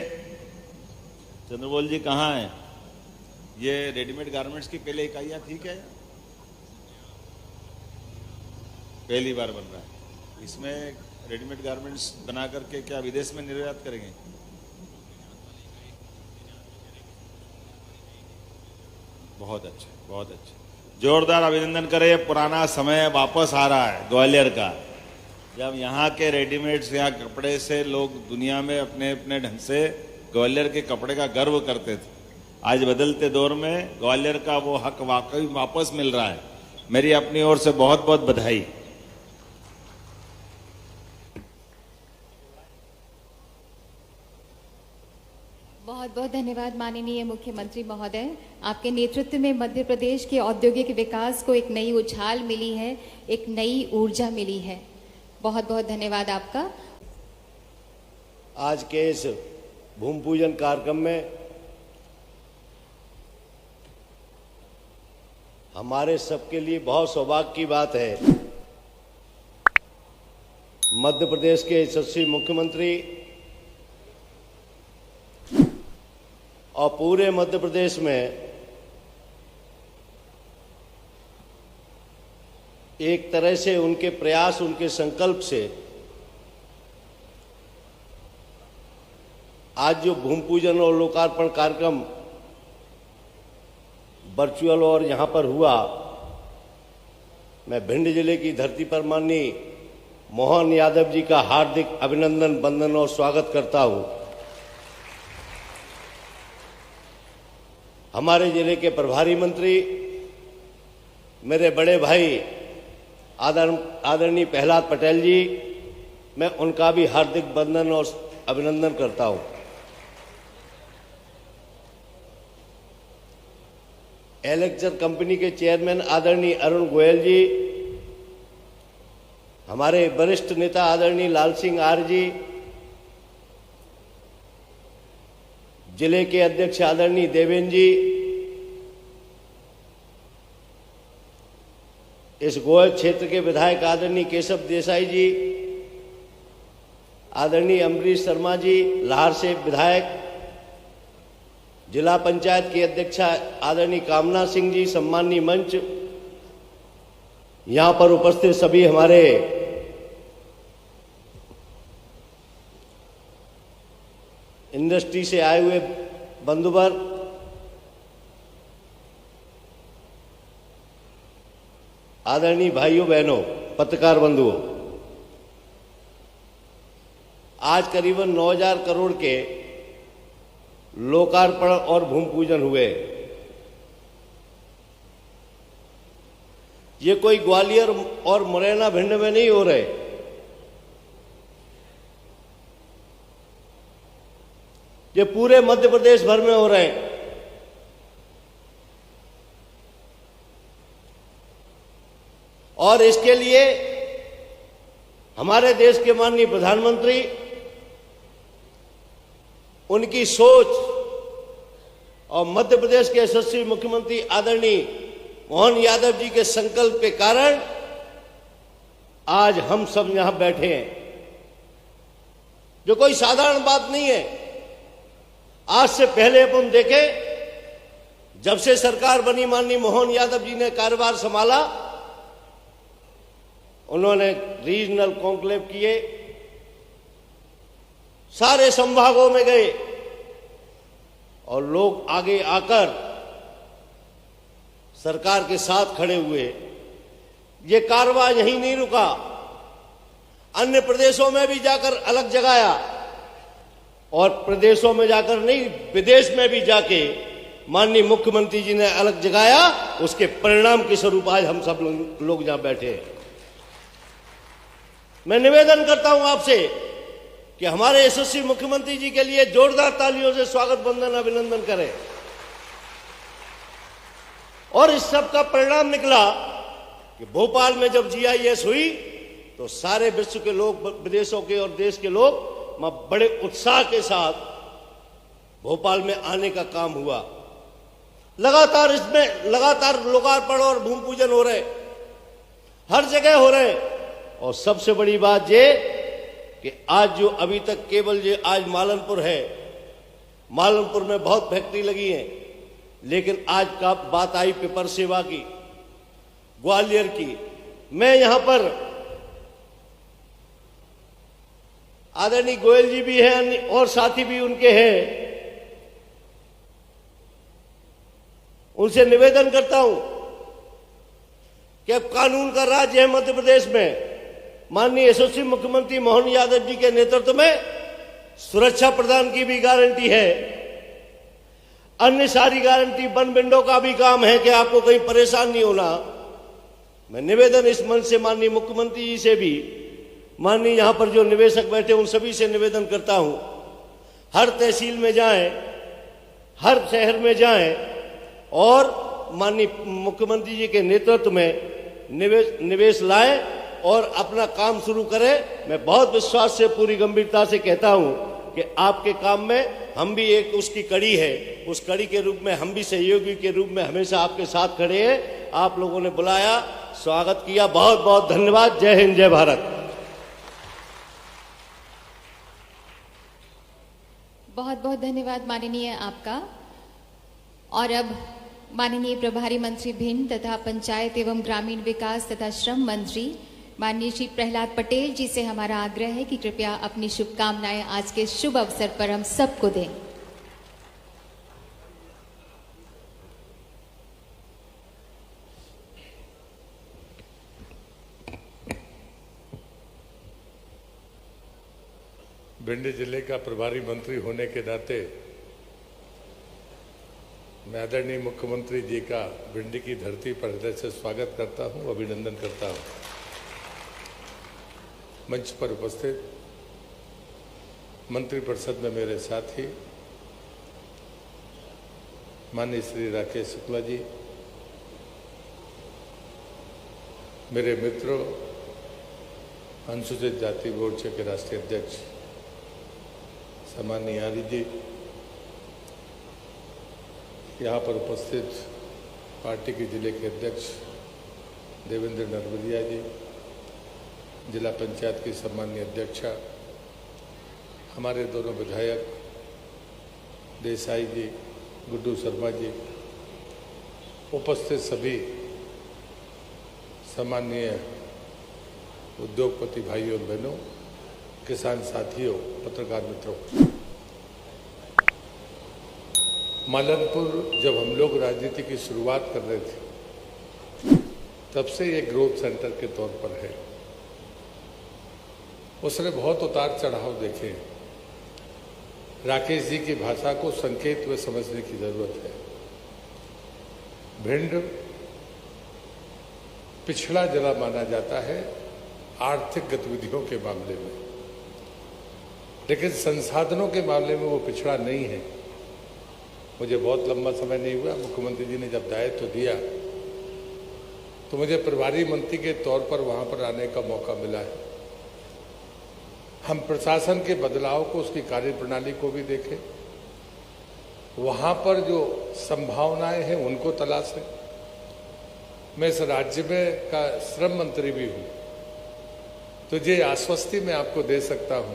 चंद्रबोल जी कहाँ हैं? ये रेडीमेड गारमेंट्स की पहले इकाइयां थी क्या? पहली बार बन रहा है। इसमें रेडीमेड गारमेंट्स बना करके क्या विदेश में निर्यात करेंगे? बहुत अच्छा, बहुत अच्छा, जोरदार अभिनंदन करें। पुराना समय वापस आ रहा है ग्वालियर का, जब यहाँ के रेडीमेड्स, यहाँ कपड़े से लोग दुनिया में अपने अपने ढंग से ग्वालियर के कपड़े का गर्व करते थे। आज बदलते दौर में ग्वालियर का वो हक वाकई वापस मिल रहा है। मेरी अपनी ओर से बहुत बहुत बधाई। बहुत बहुत धन्यवाद माननीय मुख्यमंत्री महोदय। आपके नेतृत्व में मध्य प्रदेश के औद्योगिक विकास को एक नई उछाल मिली है, एक नई ऊर्जा मिली है। बहुत बहुत धन्यवाद आपका। आज के इस भूमि पूजन कार्यक्रम में हमारे सबके लिए बहुत सौभाग्य की बात है, मध्य प्रदेश के यशस्वी मुख्यमंत्री और पूरे मध्य प्रदेश में एक तरह से उनके प्रयास, उनके संकल्प से आज जो भूमि पूजन और लोकार्पण कार्यक्रम वर्चुअल और यहाँ पर हुआ, मैं भिंड जिले की धरती पर माननीय मोहन यादव जी का हार्दिक अभिनंदन, वंदन और स्वागत करता हूँ। हमारे जिले के प्रभारी मंत्री मेरे बड़े भाई आदरणीय प्रहलाद पटेल जी, मैं उनका भी हार्दिक वंदन और अभिनंदन करता हूँ। एलेक्चर कंपनी के चेयरमैन आदरणीय अरुण गोयल जी, हमारे वरिष्ठ नेता आदरणीय लाल सिंह आर जी, जिले के अध्यक्ष आदरणीय देवेंद्र जी, इस गोयल क्षेत्र के विधायक आदरणीय केशव देसाई जी, आदरणीय अम्बरीश शर्मा जी, लाहौर से विधायक, जिला पंचायत की अध्यक्षा आदरणीय कामना सिंह जी, सम्माननीय मंच, यहां पर उपस्थित सभी हमारे इंडस्ट्री से आए हुए बंधुवर, आदरणीय भाइयों बहनों, पत्रकार बंधुओं, आज करीबन 9,000 करोड़ के लोकार्पण और भूमि पूजन हुए। ये कोई ग्वालियर और मुरैना भिंड में नहीं हो रहे, ये पूरे मध्य प्रदेश भर में हो रहे हैं। और इसके लिए हमारे देश के माननीय प्रधानमंत्री, उनकी सोच और मध्य प्रदेश के यशस्वी मुख्यमंत्री आदरणीय मोहन यादव जी के संकल्प के कारण आज हम सब यहां बैठे हैं, जो कोई साधारण बात नहीं है। आज से पहले अपन देखें, जब से सरकार बनी, माननीय मोहन यादव जी ने कार्यभार संभाला, उन्होंने रीजनल कॉन्क्लेव किए, सारे संभागों में गए और लोग आगे आकर सरकार के साथ खड़े हुए। ये कारवां यहीं नहीं रुका, अन्य प्रदेशों में भी जाकर अलग जगाया, और प्रदेशों में जाकर नहीं, विदेश में भी जाके माननीय मुख्यमंत्री जी ने अलग जगाया। उसके परिणाम के स्वरूप आज हम सब लोग जहां बैठे हैं। मैं निवेदन करता हूं आपसे कि हमारे यशस्वी मुख्यमंत्री जी के लिए जोरदार तालियों से स्वागत बंदन अभिनंदन करें। और इस सब का परिणाम निकला कि भोपाल में जब GIS हुई तो सारे विश्व के लोग, विदेशों के और देश के लोग बड़े उत्साह के साथ भोपाल में आने का काम हुआ। लगातार इसमें लोकार्पण और भूमि पूजन हो रहे, हर जगह हो रहे। और सबसे बड़ी बात ये कि आज जो अभी तक केवल ये आज मालनपुर है, मालनपुर में बहुत फैक्ट्री लगी है, लेकिन आज का बात आई पेपर सेवा की, ग्वालियर की। मैं यहां पर, आदरणीय गोयल जी भी हैं और साथी भी उनके हैं, उनसे निवेदन करता हूं कि अब कानून का राज्य है मध्य प्रदेश में। माननीय यशस्वी मुख्यमंत्री मोहन यादव जी के नेतृत्व में सुरक्षा प्रदान की भी गारंटी है, अन्य सारी गारंटी, वन विंडो का भी काम है कि आपको कहीं परेशान नहीं होना। मैं निवेदन इस मंच से माननीय मुख्यमंत्री जी से भी, माननीय यहां पर जो निवेशक बैठे उन सभी से निवेदन करता हूं, हर तहसील में जाएं, हर शहर में जाएं और माननीय मुख्यमंत्री जी के नेतृत्व में निवेश लाएं और अपना काम शुरू करें। मैं बहुत विश्वास से, पूरी गंभीरता से कहता हूं कि आपके काम में हम भी एक उसकी कड़ी है, उस कड़ी के रूप में हम भी सहयोगी के रूप में हमेशा आपके साथ खड़े हैं। आप लोगों ने बुलाया, स्वागत किया, बहुत बहुत धन्यवाद। जय हिंद, जय भारत। बहुत बहुत धन्यवाद माननीय आपका। और अब माननीय प्रभारी मंत्री भिंड तथा पंचायत एवं ग्रामीण विकास तथा श्रम मंत्री माननीय श्री प्रहलाद पटेल जी से हमारा आग्रह है कि कृपया अपनी शुभकामनाएं आज के शुभ अवसर पर हम सबको दें। भिंड जिले का प्रभारी मंत्री होने के नाते मैं आदरणीय मुख्यमंत्री जी का भिंड की धरती पर हृदय से स्वागत करता हूं, अभिनंदन करता हूं। मंच पर उपस्थित मंत्रिपरिषद में मेरे साथी माननीय श्री राकेश शुक्ला जी, मेरे मित्रों, अनुसूचित जाति मोर्चे के राष्ट्रीय अध्यक्ष सम्माननीय आर्य जी, यहाँ पर उपस्थित पार्टी के जिले के अध्यक्ष देवेंद्र नरवलिया जी, जिला पंचायत की सम्माननीय अध्यक्षा, हमारे दोनों विधायक देसाई जी गुड्डू शर्मा जी, उपस्थित सभी सम्मानीय उद्योगपति भाइयों और बहनों, किसान साथियों, पत्रकार मित्रों, मालनपुर जब हम लोग राजनीति की शुरुआत कर रहे थे तब से ये ग्रोथ सेंटर के तौर पर है। उसने बहुत उतार चढ़ाव देखे। राकेश जी की भाषा को संकेत में समझने की जरूरत है। भिंड पिछड़ा जिला माना जाता है आर्थिक गतिविधियों के मामले में, लेकिन संसाधनों के मामले में वो पिछड़ा नहीं है। मुझे बहुत लंबा समय नहीं हुआ, मुख्यमंत्री जी ने जब दायित्व दिया तो मुझे प्रभारी मंत्री के तौर पर वहां पर आने का मौका मिला है। हम प्रशासन के बदलाव को, उसकी कार्यप्रणाली को भी देखें, वहां पर जो संभावनाएं हैं उनको तलाशें। मैं इस राज्य में का श्रम मंत्री भी हूं, तो ये आश्वस्ति मैं आपको दे सकता हूं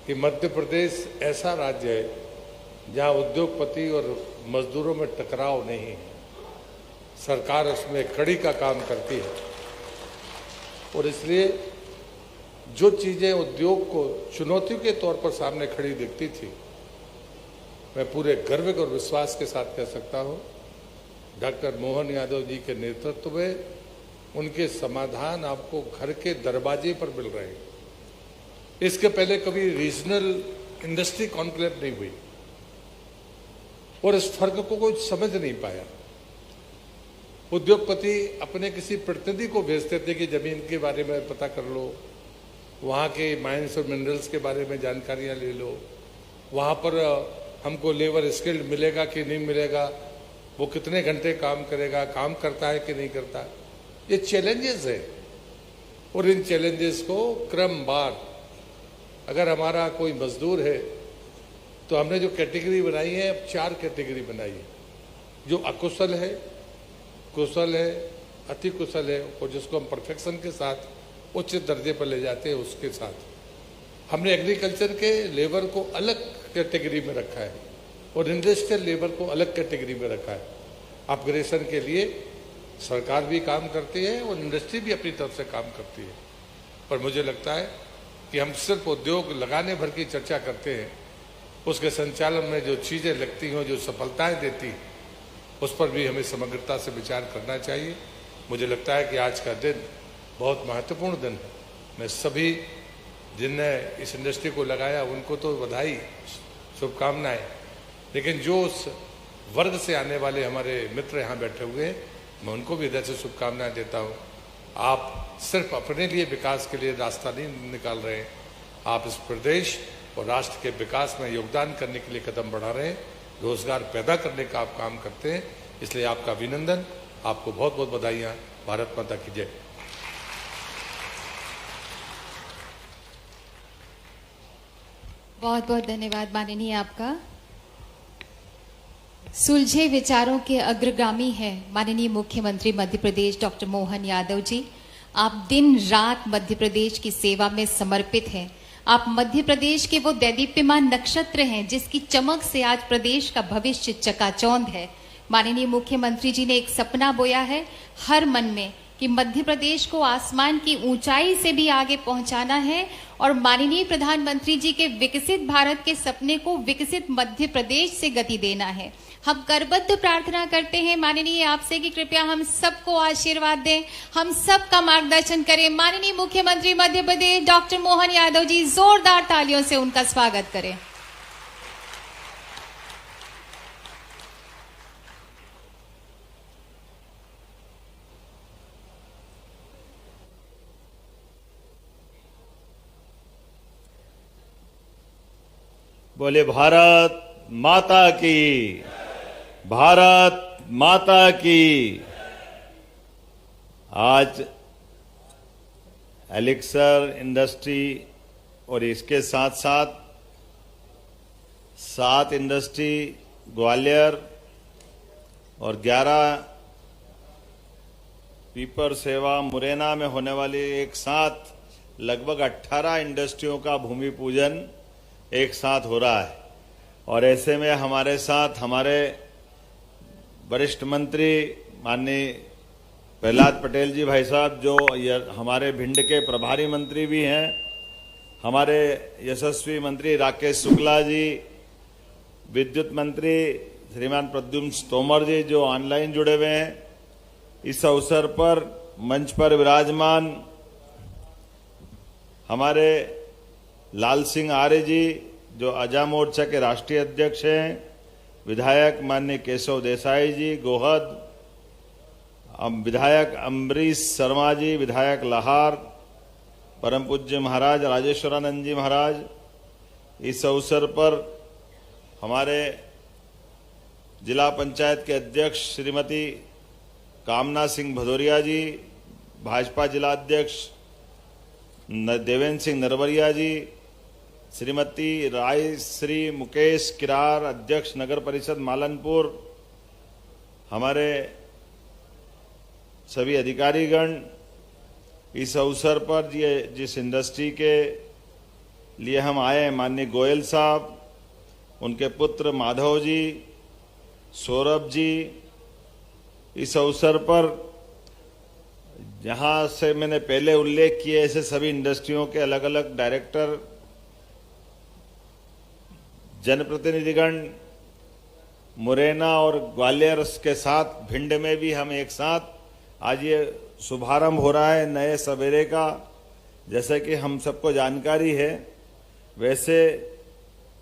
कि मध्य प्रदेश ऐसा राज्य है जहां उद्योगपति और मजदूरों में टकराव नहीं है। सरकार उसमें कड़ी का काम करती है और इसलिए जो चीजें उद्योग को चुनौतियों के तौर पर सामने खड़ी दिखती थी, मैं पूरे गर्व और विश्वास के साथ कह सकता हूं, डॉक्टर मोहन यादव जी के नेतृत्व में उनके समाधान आपको घर के दरवाजे पर मिल रहे हैं। इसके पहले कभी रीजनल इंडस्ट्री कॉन्क्लेव नहीं हुई और इस फर्क को कोई समझ नहीं पाया। उद्योगपति अपने किसी प्रतिनिधि को भेजते थे कि जमीन के बारे में पता कर लो, वहाँ के माइंस और मिनरल्स के बारे में जानकारियाँ ले लो, वहाँ पर हमको लेबर स्किल्ड मिलेगा कि नहीं मिलेगा, वो कितने घंटे काम करेगा, काम करता है कि नहीं करता। ये चैलेंजेस है और इन चैलेंजेस को क्रमवार, अगर हमारा कोई मजदूर है तो हमने जो कैटेगरी बनाई है, अब 4 कैटेगरी बनाई है। जो अकुशल है, कुशल है, अति कुशल है और जिसको हम परफेक्शन के साथ उच्च दर्जे पर ले जाते हैं, उसके साथ हमने एग्रीकल्चर के लेबर को अलग कैटेगरी में रखा है और इंडस्ट्रियल लेबर को अलग कैटेगरी में रखा है। अपग्रेडेशन के लिए सरकार भी काम करती है और इंडस्ट्री भी अपनी तरफ से काम करती है। पर मुझे लगता है कि हम सिर्फ उद्योग लगाने भर की चर्चा करते हैं, उसके संचालन में जो चीज़ें लगती हैं, जो सफलताएं देती हैं, उस पर भी हमें समग्रता से विचार करना चाहिए। मुझे लगता है कि आज का दिन बहुत महत्वपूर्ण दिन है। मैं सभी जिनने इस इंडस्ट्री को लगाया उनको तो बधाई, शुभकामनाएं, लेकिन जो उस वर्ग से आने वाले हमारे मित्र यहाँ बैठे हुए हैं, मैं उनको भी हृदय से शुभकामनाएं देता हूँ। आप सिर्फ अपने लिए विकास के लिए रास्ता नहीं निकाल रहे हैं, आप इस प्रदेश और राष्ट्र के विकास में योगदान करने के लिए कदम बढ़ा रहे हैं, रोजगार पैदा करने का आप काम करते हैं। इसलिए आपका अभिनंदन, आपको बहुत बहुत बधाइयाँ। भारत माता की जय। बहुत बहुत धन्यवाद माननीय आपका। सुलझे विचारों के अग्रगामी हैं माननीय मुख्यमंत्री मध्य प्रदेश डॉक्टर मोहन यादव जी। आप दिन रात मध्य प्रदेश की सेवा में समर्पित हैं। आप मध्य प्रदेश के वो दैदीप्यमान नक्षत्र हैं जिसकी चमक से आज प्रदेश का भविष्य चकाचौंध है। माननीय मुख्यमंत्री जी ने एक सपना बोया है हर मन में कि मध्य प्रदेश को आसमान की ऊंचाई से भी आगे पहुंचाना है और माननीय प्रधानमंत्री जी के विकसित भारत के सपने को विकसित मध्य प्रदेश से गति देना है। हम करबद्ध प्रार्थना करते हैं माननीय आपसे कि कृपया हम सबको आशीर्वाद दें, हम सबका मार्गदर्शन करें। माननीय मुख्यमंत्री मध्य प्रदेश डॉक्टर मोहन यादव जी, जोरदार तालियों से उनका स्वागत करें। बोले भारत माता की, भारत माता की। आज एलिक्सर इंडस्ट्री और इसके साथ साथ 7 इंडस्ट्री ग्वालियर और 11 पीपर सेवा मुरैना में होने वाली एक साथ लगभग 18 इंडस्ट्रियों का भूमि पूजन एक साथ हो रहा है। और ऐसे में हमारे साथ हमारे वरिष्ठ मंत्री माननीय प्रहलाद पटेल जी भाई साहब, जो हमारे भिंड के प्रभारी मंत्री भी हैं, हमारे यशस्वी मंत्री राकेश शुक्ला जी, विद्युत मंत्री श्रीमान प्रद्युम्न तोमर जी जो ऑनलाइन जुड़े हुए हैं। इस अवसर पर मंच पर विराजमान हमारे लाल सिंह आर्य जी जो अजा मोर्चा के राष्ट्रीय अध्यक्ष हैं, विधायक माननीय केशव देसाई जी गोहद, विधायक अम्बरीश शर्मा जी, विधायक लाहार, परम पूज्य महाराज राजेश्वरानंद जी महाराज। इस अवसर पर हमारे जिला पंचायत के अध्यक्ष श्रीमती कामना सिंह भदौरिया जी, भाजपा जिला अध्यक्ष देवेंद्र सिंह नरवरिया जी, श्रीमती राय श्री मुकेश किरार, अध्यक्ष नगर परिषद मालनपुर, हमारे सभी अधिकारीगण। इस अवसर पर जिस इंडस्ट्री के लिए हम आए, माननीय गोयल साहब, उनके पुत्र माधव जी, सौरभ जी, इस अवसर पर जहां से मैंने पहले उल्लेख किए ऐसे सभी इंडस्ट्रियों के अलग अलग डायरेक्टर, जनप्रतिनिधिगण, मुरैना और ग्वालियर के साथ भिंड में भी हम एक साथ आज ये शुभारंभ हो रहा है नए सवेरे का। जैसे कि हम सबको जानकारी है, वैसे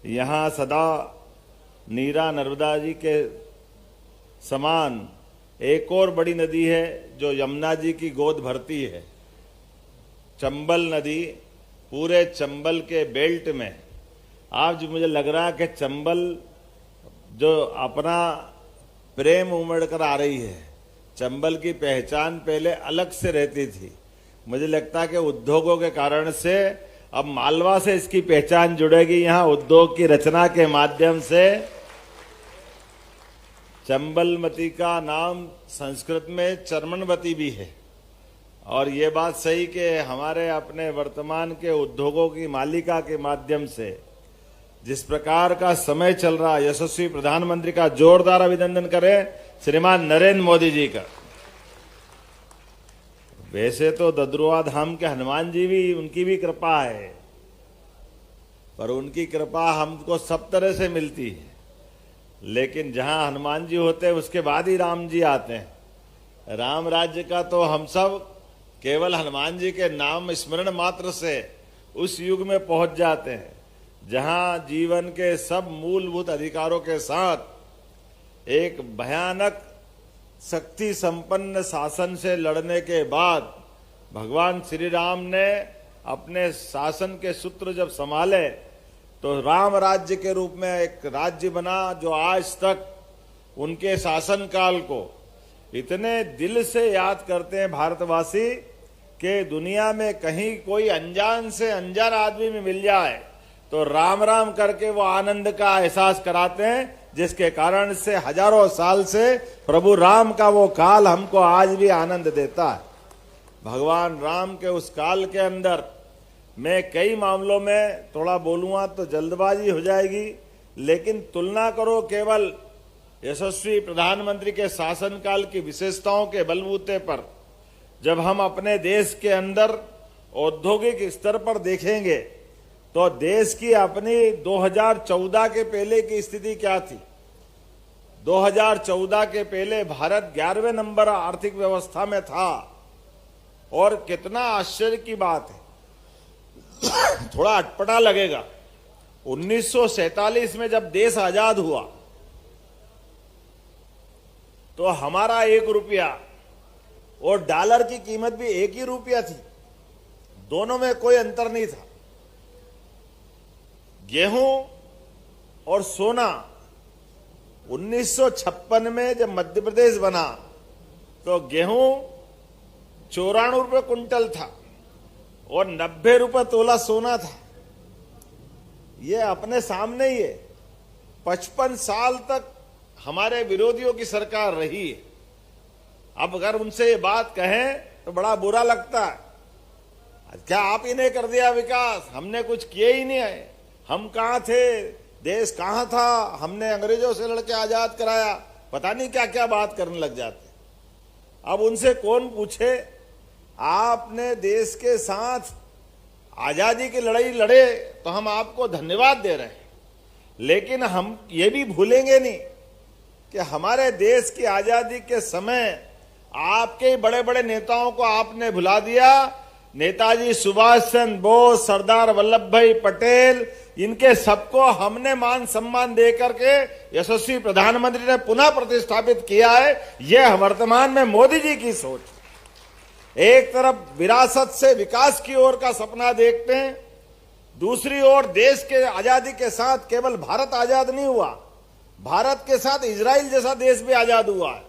यहाँ सदा नीरा नर्मदा जी के समान एक और बड़ी नदी है जो यमुना जी की गोद भरती है, चंबल नदी। पूरे चंबल के बेल्ट में आज मुझे लग रहा है कि चंबल जो अपना प्रेम उमड़ कर आ रही है, चंबल की पहचान पहले अलग से रहती थी। मुझे लगता है कि उद्योगों के कारण से अब मालवा से इसकी पहचान जुड़ेगी। यहाँ उद्योग की रचना के माध्यम से चंबलमती का नाम संस्कृत में चर्मनवती भी है। और ये बात सही कि हमारे अपने वर्तमान के उद्योगों की मालिका के माध्यम से जिस प्रकार का समय चल रहा, यशस्वी प्रधानमंत्री का जोरदार अभिनंदन करें श्रीमान नरेंद्र मोदी जी का। वैसे तो ददरुआ धाम के हनुमान जी भी, उनकी भी कृपा है, पर उनकी कृपा हमको सब तरह से मिलती है। लेकिन जहां हनुमान जी होते हैं उसके बाद ही राम जी आते हैं। राम राज्य का तो हम सब केवल हनुमान जी के नाम स्मरण मात्र से उस युग में पहुंच जाते हैं जहां जीवन के सब मूलभूत अधिकारों के साथ एक भयानक शक्ति संपन्न शासन से लड़ने के बाद भगवान श्री राम ने अपने शासन के सूत्र जब संभाले तो राम राज्य के रूप में एक राज्य बना जो आज तक उनके शासन काल को इतने दिल से याद करते हैं भारतवासी कि दुनिया में कहीं कोई अनजान से अनजान आदमी में मिल जाए तो राम राम करके वो आनंद का एहसास कराते हैं, जिसके कारण से हजारों साल से प्रभु राम का वो काल हमको आज भी आनंद देता है। भगवान राम के उस काल के अंदर मैं कई मामलों में थोड़ा बोलूंगा तो जल्दबाजी हो जाएगी, लेकिन तुलना करो केवल यशस्वी प्रधानमंत्री के शासनकाल की विशेषताओं के बलबूते पर जब हम अपने देश के अंदर औद्योगिक स्तर पर देखेंगे तो देश की अपनी 2014 के पहले की स्थिति क्या थी। 2014 के पहले भारत 11वें नंबर आर्थिक व्यवस्था में था और कितना आश्चर्य की बात है, थोड़ा अटपटा लगेगा। 1947 में जब देश आजाद हुआ तो हमारा 1 रुपया और डॉलर की कीमत भी 1 ही रुपया थी, दोनों में कोई अंतर नहीं था। गेहूं और सोना 1956 में जब मध्य प्रदेश बना तो गेहूं 94 रुपये कुंटल था और 90 रुपये तोला सोना था। ये अपने सामने ही है। 55 साल तक हमारे विरोधियों की सरकार रही है। अब अगर उनसे ये बात कहें तो बड़ा बुरा लगता है, क्या आप ही ने कर दिया विकास, हमने कुछ किए ही नहीं है, हम कहां थे, देश कहां था, हमने अंग्रेजों से लड़के आजाद कराया, पता नहीं क्या क्या बात करने लग जाते। अब उनसे कौन पूछे, आपने देश के साथ आजादी की लड़ाई लड़े तो हम आपको धन्यवाद दे रहे हैं, लेकिन हम ये भी भूलेंगे नहीं कि हमारे देश की आजादी के समय आपके बड़े बड़े नेताओं को आपने भुला दिया। नेताजी सुभाष चंद्र बोस, सरदार वल्लभ भाई पटेल, इनके सबको हमने मान सम्मान देकर के यशस्वी प्रधानमंत्री ने पुनः प्रतिष्ठापित किया है। यह वर्तमान में मोदी जी की सोच। एक तरफ विरासत से विकास की ओर का सपना देखते हैं, दूसरी ओर देश के आजादी के साथ केवल भारत आजाद नहीं हुआ, भारत के साथ इजराइल जैसा देश भी आजाद हुआ है।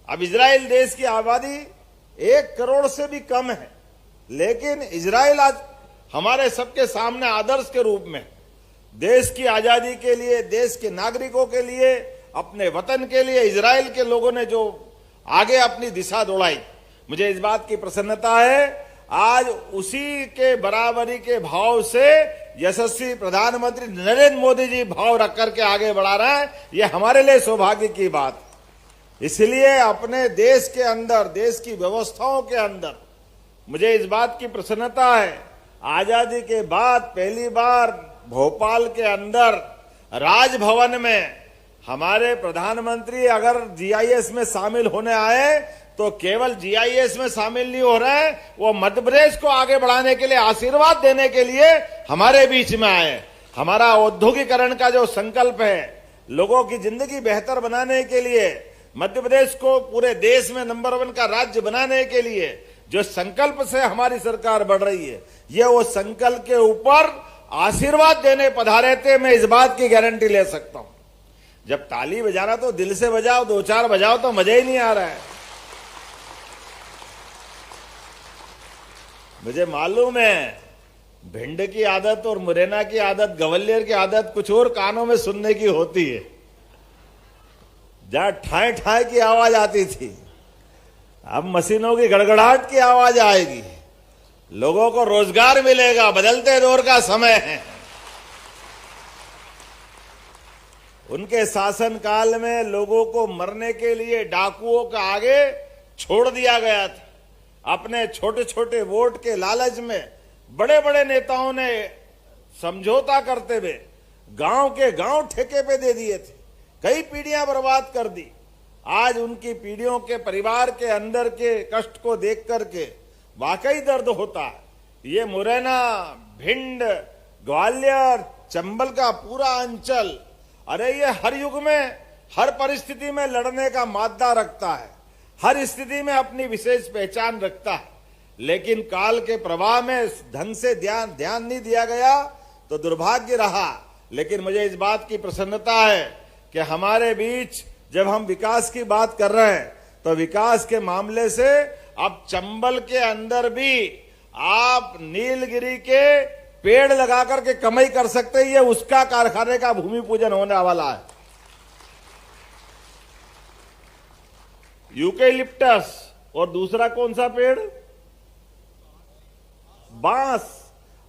अब इजराइल देश की आबादी 1 करोड़ से भी कम है, लेकिन इजराइल आज हमारे सबके सामने आदर्श के रूप में देश की आजादी के लिए, देश के नागरिकों के लिए, अपने वतन के लिए इजराइल के लोगों ने जो आगे अपनी दिशा दौड़ाई, मुझे इस बात की प्रसन्नता है। आज उसी के बराबरी के भाव से यशस्वी प्रधानमंत्री नरेंद्र मोदी जी भाव रख करके आगे बढ़ा रहे हैं, यह हमारे लिए सौभाग्य की बात है। इसलिए अपने देश के अंदर, देश की व्यवस्थाओं के अंदर मुझे इस बात की प्रसन्नता है, आजादी के बाद पहली बार भोपाल के अंदर राजभवन में हमारे प्रधानमंत्री अगर जीआईएस में शामिल होने आए तो केवल जीआईएस में शामिल नहीं हो रहे हैं, वो मध्य प्रदेश को आगे बढ़ाने के लिए, आशीर्वाद देने के लिए हमारे बीच में आए। हमारा औद्योगिकरण का जो संकल्प है, लोगों की जिंदगी बेहतर बनाने के लिए, मध्य प्रदेश को पूरे देश में नंबर 1 का राज्य बनाने के लिए जो संकल्प से हमारी सरकार बढ़ रही है, ये वो संकल्प के ऊपर आशीर्वाद देने पधारे थे। मैं इस बात की गारंटी ले सकता हूं। जब ताली बजाना तो दिल से बजाओ, 2-4 बजाओ तो मजा ही नहीं आ रहा है। मुझे मालूम है भिंड की आदत और मुरैना की आदत, ग्वालियर की आदत कुछ और कानों में सुनने की होती है। जहां ठाए ठाए की आवाज आती थी, अब मशीनों की गड़गड़ाहट की आवाज आएगी। लोगों को रोजगार मिलेगा, बदलते दौर का समय है। उनके शासनकाल में लोगों को मरने के लिए डाकुओं का आगे छोड़ दिया गया था। अपने छोटे छोटे वोट के लालच में बड़े बड़े नेताओं ने समझौता करते हुए गांव के गांव ठेके पे दे दिए थे, कई पीढ़ियां बर्बाद कर दी। आज उनकी पीढ़ियों के परिवार के अंदर के कष्ट को देख करके वाकई दर्द होता है। ये मुरैना, भिंड, ग्वालियर, चंबल का पूरा अंचल, अरे ये हर युग में, हर परिस्थिति में लड़ने का मादा रखता है, हर स्थिति में अपनी विशेष पहचान रखता है। लेकिन काल के प्रवाह में ढंग से ध्यान नहीं दिया गया तो दुर्भाग्य रहा। लेकिन मुझे इस बात की प्रसन्नता है कि हमारे बीच जब हम विकास की बात कर रहे हैं तो विकास के मामले से अब चंबल के अंदर भी आप नीलगिरी के पेड़ लगा करके कमाई कर सकते हैं। ये उसका कारखाने का भूमि पूजन होने वाला है। यूकेलिप्टस और दूसरा कौन सा पेड़, बांस।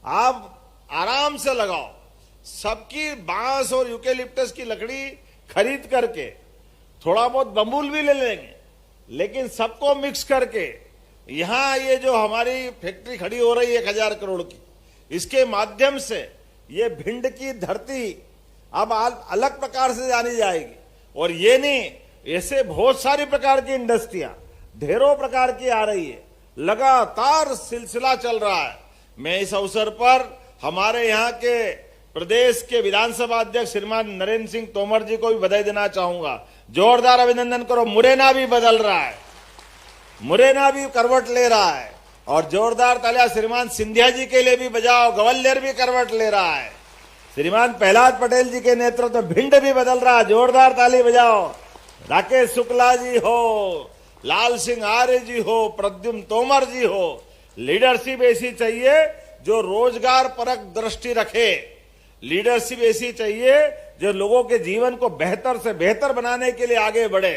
आप आराम से लगाओ, सबकी बांस और यूकेलिप्टस की लकड़ी खरीद करके, थोड़ा बहुत बम्बूल भी ले लेंगे, लेकिन सबको मिक्स करके यहां ये जो हमारी फैक्ट्री खड़ी हो रही है 1000 करोड़ की, इसके माध्यम से ये भिंड की धरती अब अलग प्रकार से जानी जाएगी। और ये नहीं, ऐसे बहुत सारी प्रकार की इंडस्ट्रियां ढेरों प्रकार की आ रही है, लगातार सिलसिला चल रहा है। मैं इस अवसर पर हमारे यहाँ के प्रदेश के विधानसभा अध्यक्ष श्रीमान नरेंद्र सिंह तोमर जी को भी बधाई देना चाहूंगा। जोरदार अभिनंदन करो। मुरैना भी बदल रहा है, मुरैना भी करवट ले रहा है, और जोरदार तालियां श्रीमान सिंधिया जी के लिए भी बजाओ। ग्वालियर भी करवट ले रहा है, श्रीमान प्रहलाद पटेल जी के नेतृत्व में भिंड भी बदल रहा है, जोरदार ताली बजाओ। राकेश शुक्ला जी हो, लाल सिंह आर्य जी हो, प्रद्युम्न तोमर जी हो, लीडरशिप ऐसी चाहिए जो रोजगार परक दृष्टि रखे, लीडरशिप ऐसी चाहिए जो लोगों के जीवन को बेहतर से बेहतर बनाने के लिए आगे बढ़े।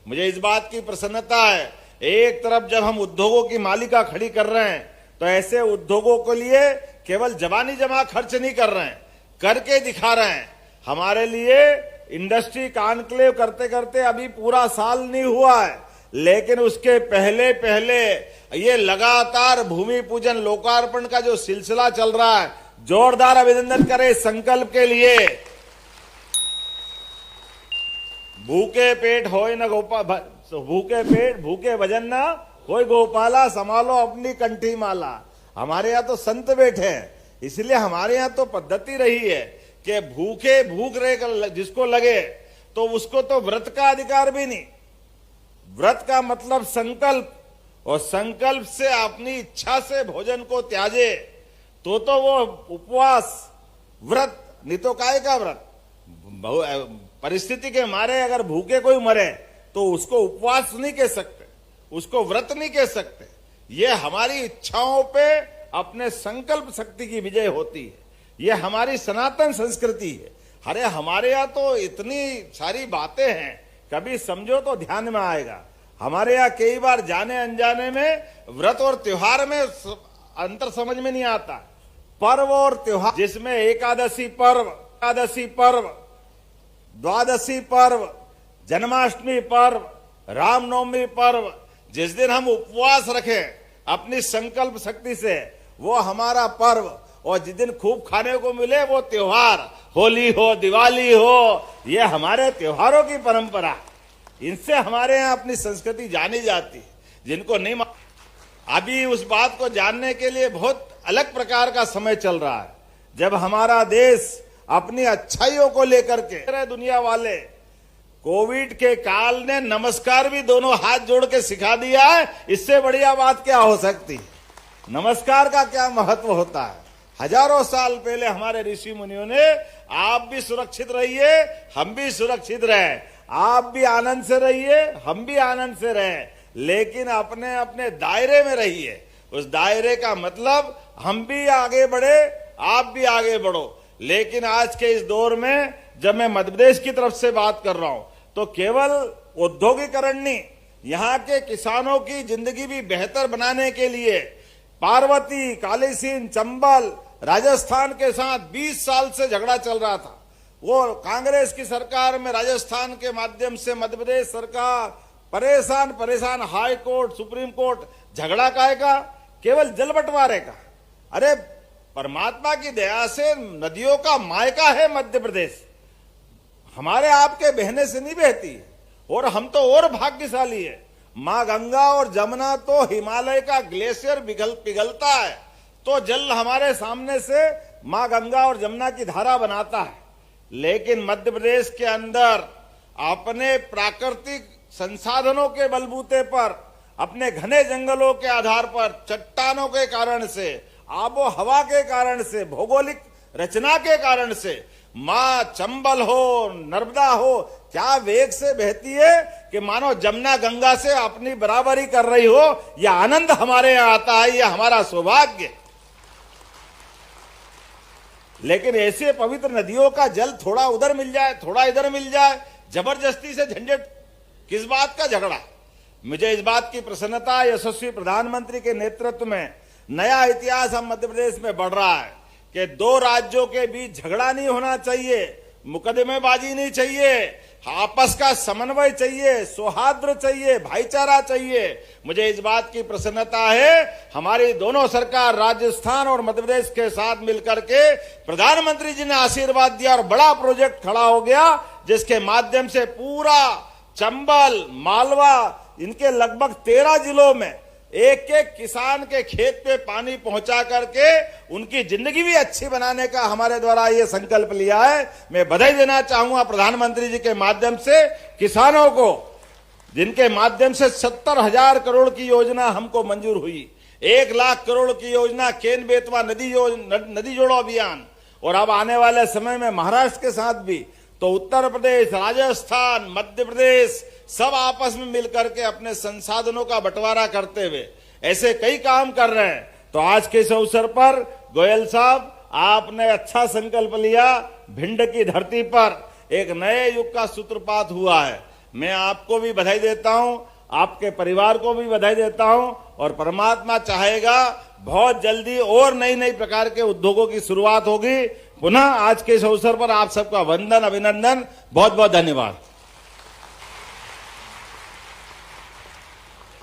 मुझे इस बात की प्रसन्नता है, एक तरफ जब हम उद्योगों की मालिका खड़ी कर रहे हैं तो ऐसे उद्योगों के लिए केवल जबानी जमा खर्च नहीं कर रहे हैं, करके दिखा रहे हैं। हमारे लिए इंडस्ट्री कॉन्क्लेव करते करते अभी पूरा साल नहीं हुआ है, लेकिन उसके पहले पहले ये लगातार भूमि पूजन लोकार्पण का जो सिलसिला चल रहा है, जोरदार अभिनंदन करें इस संकल्प के लिए। भूखे पेट होए न गोपाल, भूखे पेट भूखे भजन न होए गोपाला, संभालो अपनी कंठी माला। हमारे यहाँ तो संत बैठे हैं, इसलिए हमारे यहाँ तो पद्धति रही है कि भूखे भूख रहे जिसको लगे तो उसको तो व्रत का अधिकार भी नहीं। व्रत का मतलब संकल्प, और संकल्प से अपनी इच्छा से भोजन को त्याजे तो वो उपवास व्रत, नहीं तो काय का व्रत। परिस्थिति के मारे अगर भूखे कोई मरे तो उसको उपवास नहीं कह सकते, उसको व्रत नहीं कह सकते। ये हमारी इच्छाओं पे अपने संकल्प शक्ति की विजय होती है, ये हमारी सनातन संस्कृति है। अरे हमारे यहाँ तो इतनी सारी बातें हैं, कभी समझो तो ध्यान में आएगा। हमारे यहाँ कई बार जाने अनजाने में व्रत और त्योहार में अंतर समझ में नहीं आता। पर्व और त्योहार, जिसमें एकादशी पर्व, द्वादशी पर्व, जन्माष्टमी पर्व, रामनवमी पर्व, जिस दिन हम उपवास रखें अपनी संकल्प शक्ति से, वो हमारा पर्व। और जिस दिन खूब खाने को मिले वो त्योहार, होली हो, दिवाली हो, ये हमारे त्योहारों की परंपरा। इनसे हमारे यहाँ अपनी संस्कृति जानी जाती। जिनको नहीं, अभी उस बात को जानने के लिए बहुत अलग प्रकार का समय चल रहा है, जब हमारा देश अपनी अच्छाइयों को लेकर के, दुनिया वाले कोविड के काल ने नमस्कार भी दोनों हाथ जोड़ के सिखा दिया है। इससे बढ़िया बात क्या हो सकती है? नमस्कार का क्या महत्व होता है। हजारों साल पहले हमारे ऋषि मुनियों ने, आप भी सुरक्षित रहिए, हम भी सुरक्षित रहे, आप भी आनंद से रहिए, हम भी आनंद से रहे, लेकिन अपने अपने दायरे में रहिए। उस दायरे का मतलब हम भी आगे बढ़े, आप भी आगे बढ़ो। लेकिन आज के इस दौर में जब मैं मध्य प्रदेश की तरफ से बात कर रहा हूं, तो केवल औद्योगिकरण नहीं, यहाँ के किसानों की जिंदगी भी बेहतर बनाने के लिए पार्वती, कालीसिंध, चंबल, राजस्थान के साथ 20 साल से झगड़ा चल रहा था। वो कांग्रेस की सरकार में राजस्थान के माध्यम से मध्य प्रदेश सरकार परेशान, हाई कोर्ट, सुप्रीम कोर्ट, झगड़ा काहे का? केवल जल बंटवारे का। अरे परमात्मा की दया से नदियों का मायका है मध्य प्रदेश, हमारे आपके बहने से नहीं बहती, और हम तो और भाग्यशाली है। मां गंगा और जमुना तो हिमालय का ग्लेशियर पिघलता है तो जल हमारे सामने से मां गंगा और जमुना की धारा बनाता है। लेकिन मध्य प्रदेश के अंदर अपने प्राकृतिक संसाधनों के बलबूते पर, अपने घने जंगलों के आधार पर, चट्टानों के कारण से, आबो हवा के कारण से, भौगोलिक रचना के कारण से मां चंबल हो, नर्मदा हो, क्या वेग से बहती है कि मानो जमुना गंगा से अपनी बराबरी कर रही हो। यह आनंद हमारे यहां आता है, यह हमारा सौभाग्य। लेकिन ऐसे पवित्र नदियों का जल थोड़ा उधर मिल जाए, थोड़ा इधर मिल जाए, जबरदस्ती से झंझट, किस बात का झगड़ा? मुझे इस बात की प्रसन्नता, यशस्वी प्रधानमंत्री के नेतृत्व में नया इतिहास हम मध्य प्रदेश में बढ़ रहा है कि दो राज्यों के बीच झगड़ा नहीं होना चाहिए, मुकदमेबाजी नहीं चाहिए, आपस का समन्वय चाहिए, सौहार्द चाहिए, भाईचारा चाहिए। मुझे इस बात की प्रसन्नता है, हमारी दोनों सरकार राजस्थान और मध्य प्रदेश के साथ मिलकर के प्रधानमंत्री जी ने आशीर्वाद दिया और बड़ा प्रोजेक्ट खड़ा हो गया, जिसके माध्यम से पूरा चंबल, मालवा, इनके लगभग 13 जिलों में एक एक किसान के खेत पे पानी पहुंचा करके उनकी जिंदगी भी अच्छी बनाने का हमारे द्वारा ये संकल्प लिया है। मैं बधाई देना चाहूंगा प्रधानमंत्री जी के माध्यम से किसानों को, जिनके माध्यम से 70,000 करोड़ की योजना हमको मंजूर हुई, 1 लाख करोड़ की योजना केन बेतवा नदी जोड़ो अभियान, और अब आने वाले समय में महाराष्ट्र के साथ भी, तो उत्तर प्रदेश, राजस्थान, मध्य प्रदेश सब आपस में मिलकर के अपने संसाधनों का बंटवारा करते हुए ऐसे कई काम कर रहे हैं। तो आज के इस अवसर पर गोयल साहब, आपने अच्छा संकल्प लिया, भिंड की धरती पर एक नए युग का सूत्रपात हुआ है। मैं आपको भी बधाई देता हूं, आपके परिवार को भी बधाई देता हूं, और परमात्मा चाहेगा बहुत जल्दी और नई नई प्रकार के उद्योगों की शुरुआत होगी। पुनः आज के इस अवसर पर आप सबका वंदन, अभिनंदन, बहुत बहुत धन्यवाद।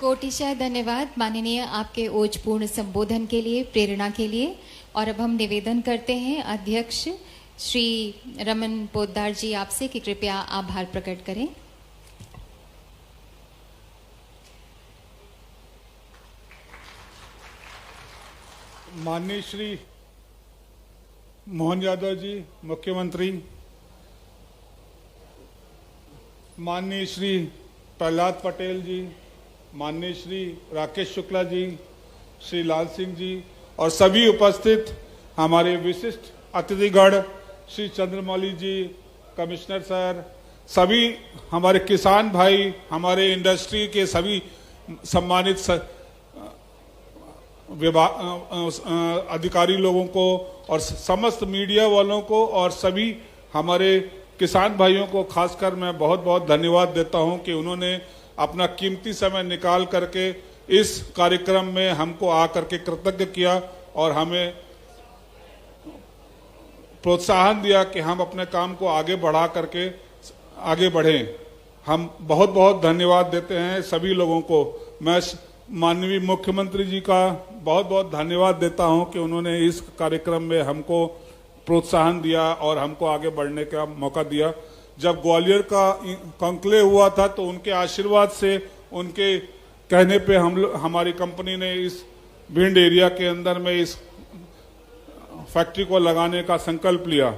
कोटिशः धन्यवाद माननीय आपके ओजपूर्ण संबोधन के लिए, प्रेरणा के लिए। और अब हम निवेदन करते हैं अध्यक्ष श्री रमन पोद्दार जी आपसे कि कृपया आभार प्रकट करें। माननीय श्री मोहन यादव जी मुख्यमंत्री, माननीय श्री प्रहलाद पटेल जी, माननीय श्री राकेश शुक्ला जी, श्री लाल सिंह जी और सभी उपस्थित हमारे विशिष्ट अतिथिगण, श्री चंद्रमौली जी, कमिश्नर सर, सभी हमारे किसान भाई, हमारे इंडस्ट्री के सभी सम्मानित अधिकारी लोगों को और समस्त मीडिया वालों को और सभी हमारे किसान भाइयों को खासकर मैं बहुत बहुत धन्यवाद देता हूं कि उन्होंने अपना कीमती समय निकाल करके इस कार्यक्रम में हमको आकर के कृतज्ञ किया और हमें प्रोत्साहन दिया कि हम अपने काम को आगे बढ़ा करके आगे बढ़ें। हम बहुत बहुत धन्यवाद देते हैं सभी लोगों को। मैं माननीय मुख्यमंत्री जी का बहुत बहुत धन्यवाद देता हूं कि उन्होंने इस कार्यक्रम में हमको प्रोत्साहन दिया और हमको आगे बढ़ने का मौका दिया। जब ग्वालियर का कॉन्क्लेव हुआ था तो उनके आशीर्वाद से, उनके कहने पे हमारी कंपनी ने इस भिंड एरिया के अंदर में इस फैक्ट्री को लगाने का संकल्प लिया।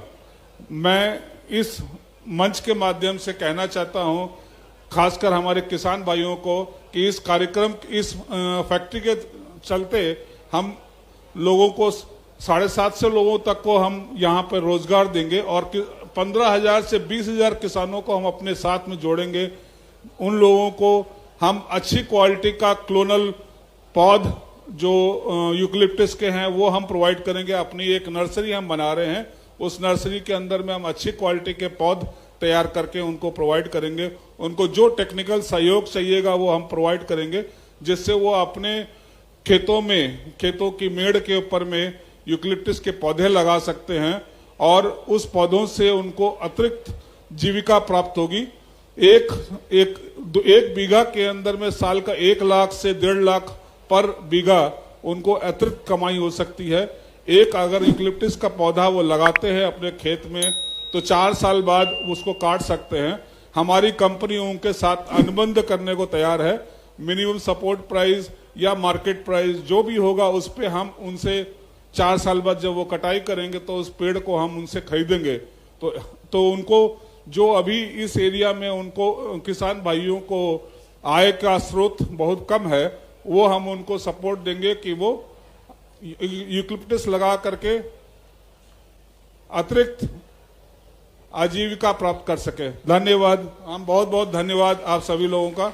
मैं इस मंच के माध्यम से कहना चाहता हूं खासकर हमारे किसान भाइयों को कि इस कार्यक्रम, इस फैक्ट्री के चलते हम लोगों को 750 लोगों तक को हम यहाँ पर रोजगार देंगे और 15,000 से 20,000 किसानों को हम अपने साथ में जोड़ेंगे। उन लोगों को हम अच्छी क्वालिटी का क्लोनल पौध जो यूकलिप्टस के हैं वो हम प्रोवाइड करेंगे। अपनी एक नर्सरी हम बना रहे हैं, उस नर्सरी के अंदर में हम अच्छी क्वालिटी के पौध तैयार करके उनको प्रोवाइड करेंगे। उनको जो टेक्निकल सहयोग चाहिएगा वो हम प्रोवाइड करेंगे, जिससे वो अपने खेतों में, खेतों की मेड़ के ऊपर में यूकलिप्टस के पौधे लगा सकते हैं और उस पौधों से उनको अतिरिक्त जीविका प्राप्त होगी। एक बीघा के अंदर में साल का 1 लाख से 1.5 लाख पर बीघा उनको अतिरिक्त कमाई हो सकती है। एक अगर यूकलिप्टस का पौधा वो लगाते हैं अपने खेत में तो 4 साल बाद उसको काट सकते हैं। हमारी कंपनी उनके साथ अनुबंध करने को तैयार है। मिनिमम सपोर्ट प्राइस या मार्केट प्राइस जो भी होगा उस पे हम उनसे 4 साल बाद जब वो कटाई करेंगे तो उस पेड़ को हम उनसे खरीदेंगे। तो उनको जो अभी इस एरिया में उनको किसान भाइयों को आय का स्रोत बहुत कम है, वो हम उनको सपोर्ट देंगे कि वो यूकलिप्टस लगा करके अतिरिक्त आजीविका प्राप्त कर सके। धन्यवाद। हम बहुत बहुत धन्यवाद आप सभी लोगों का।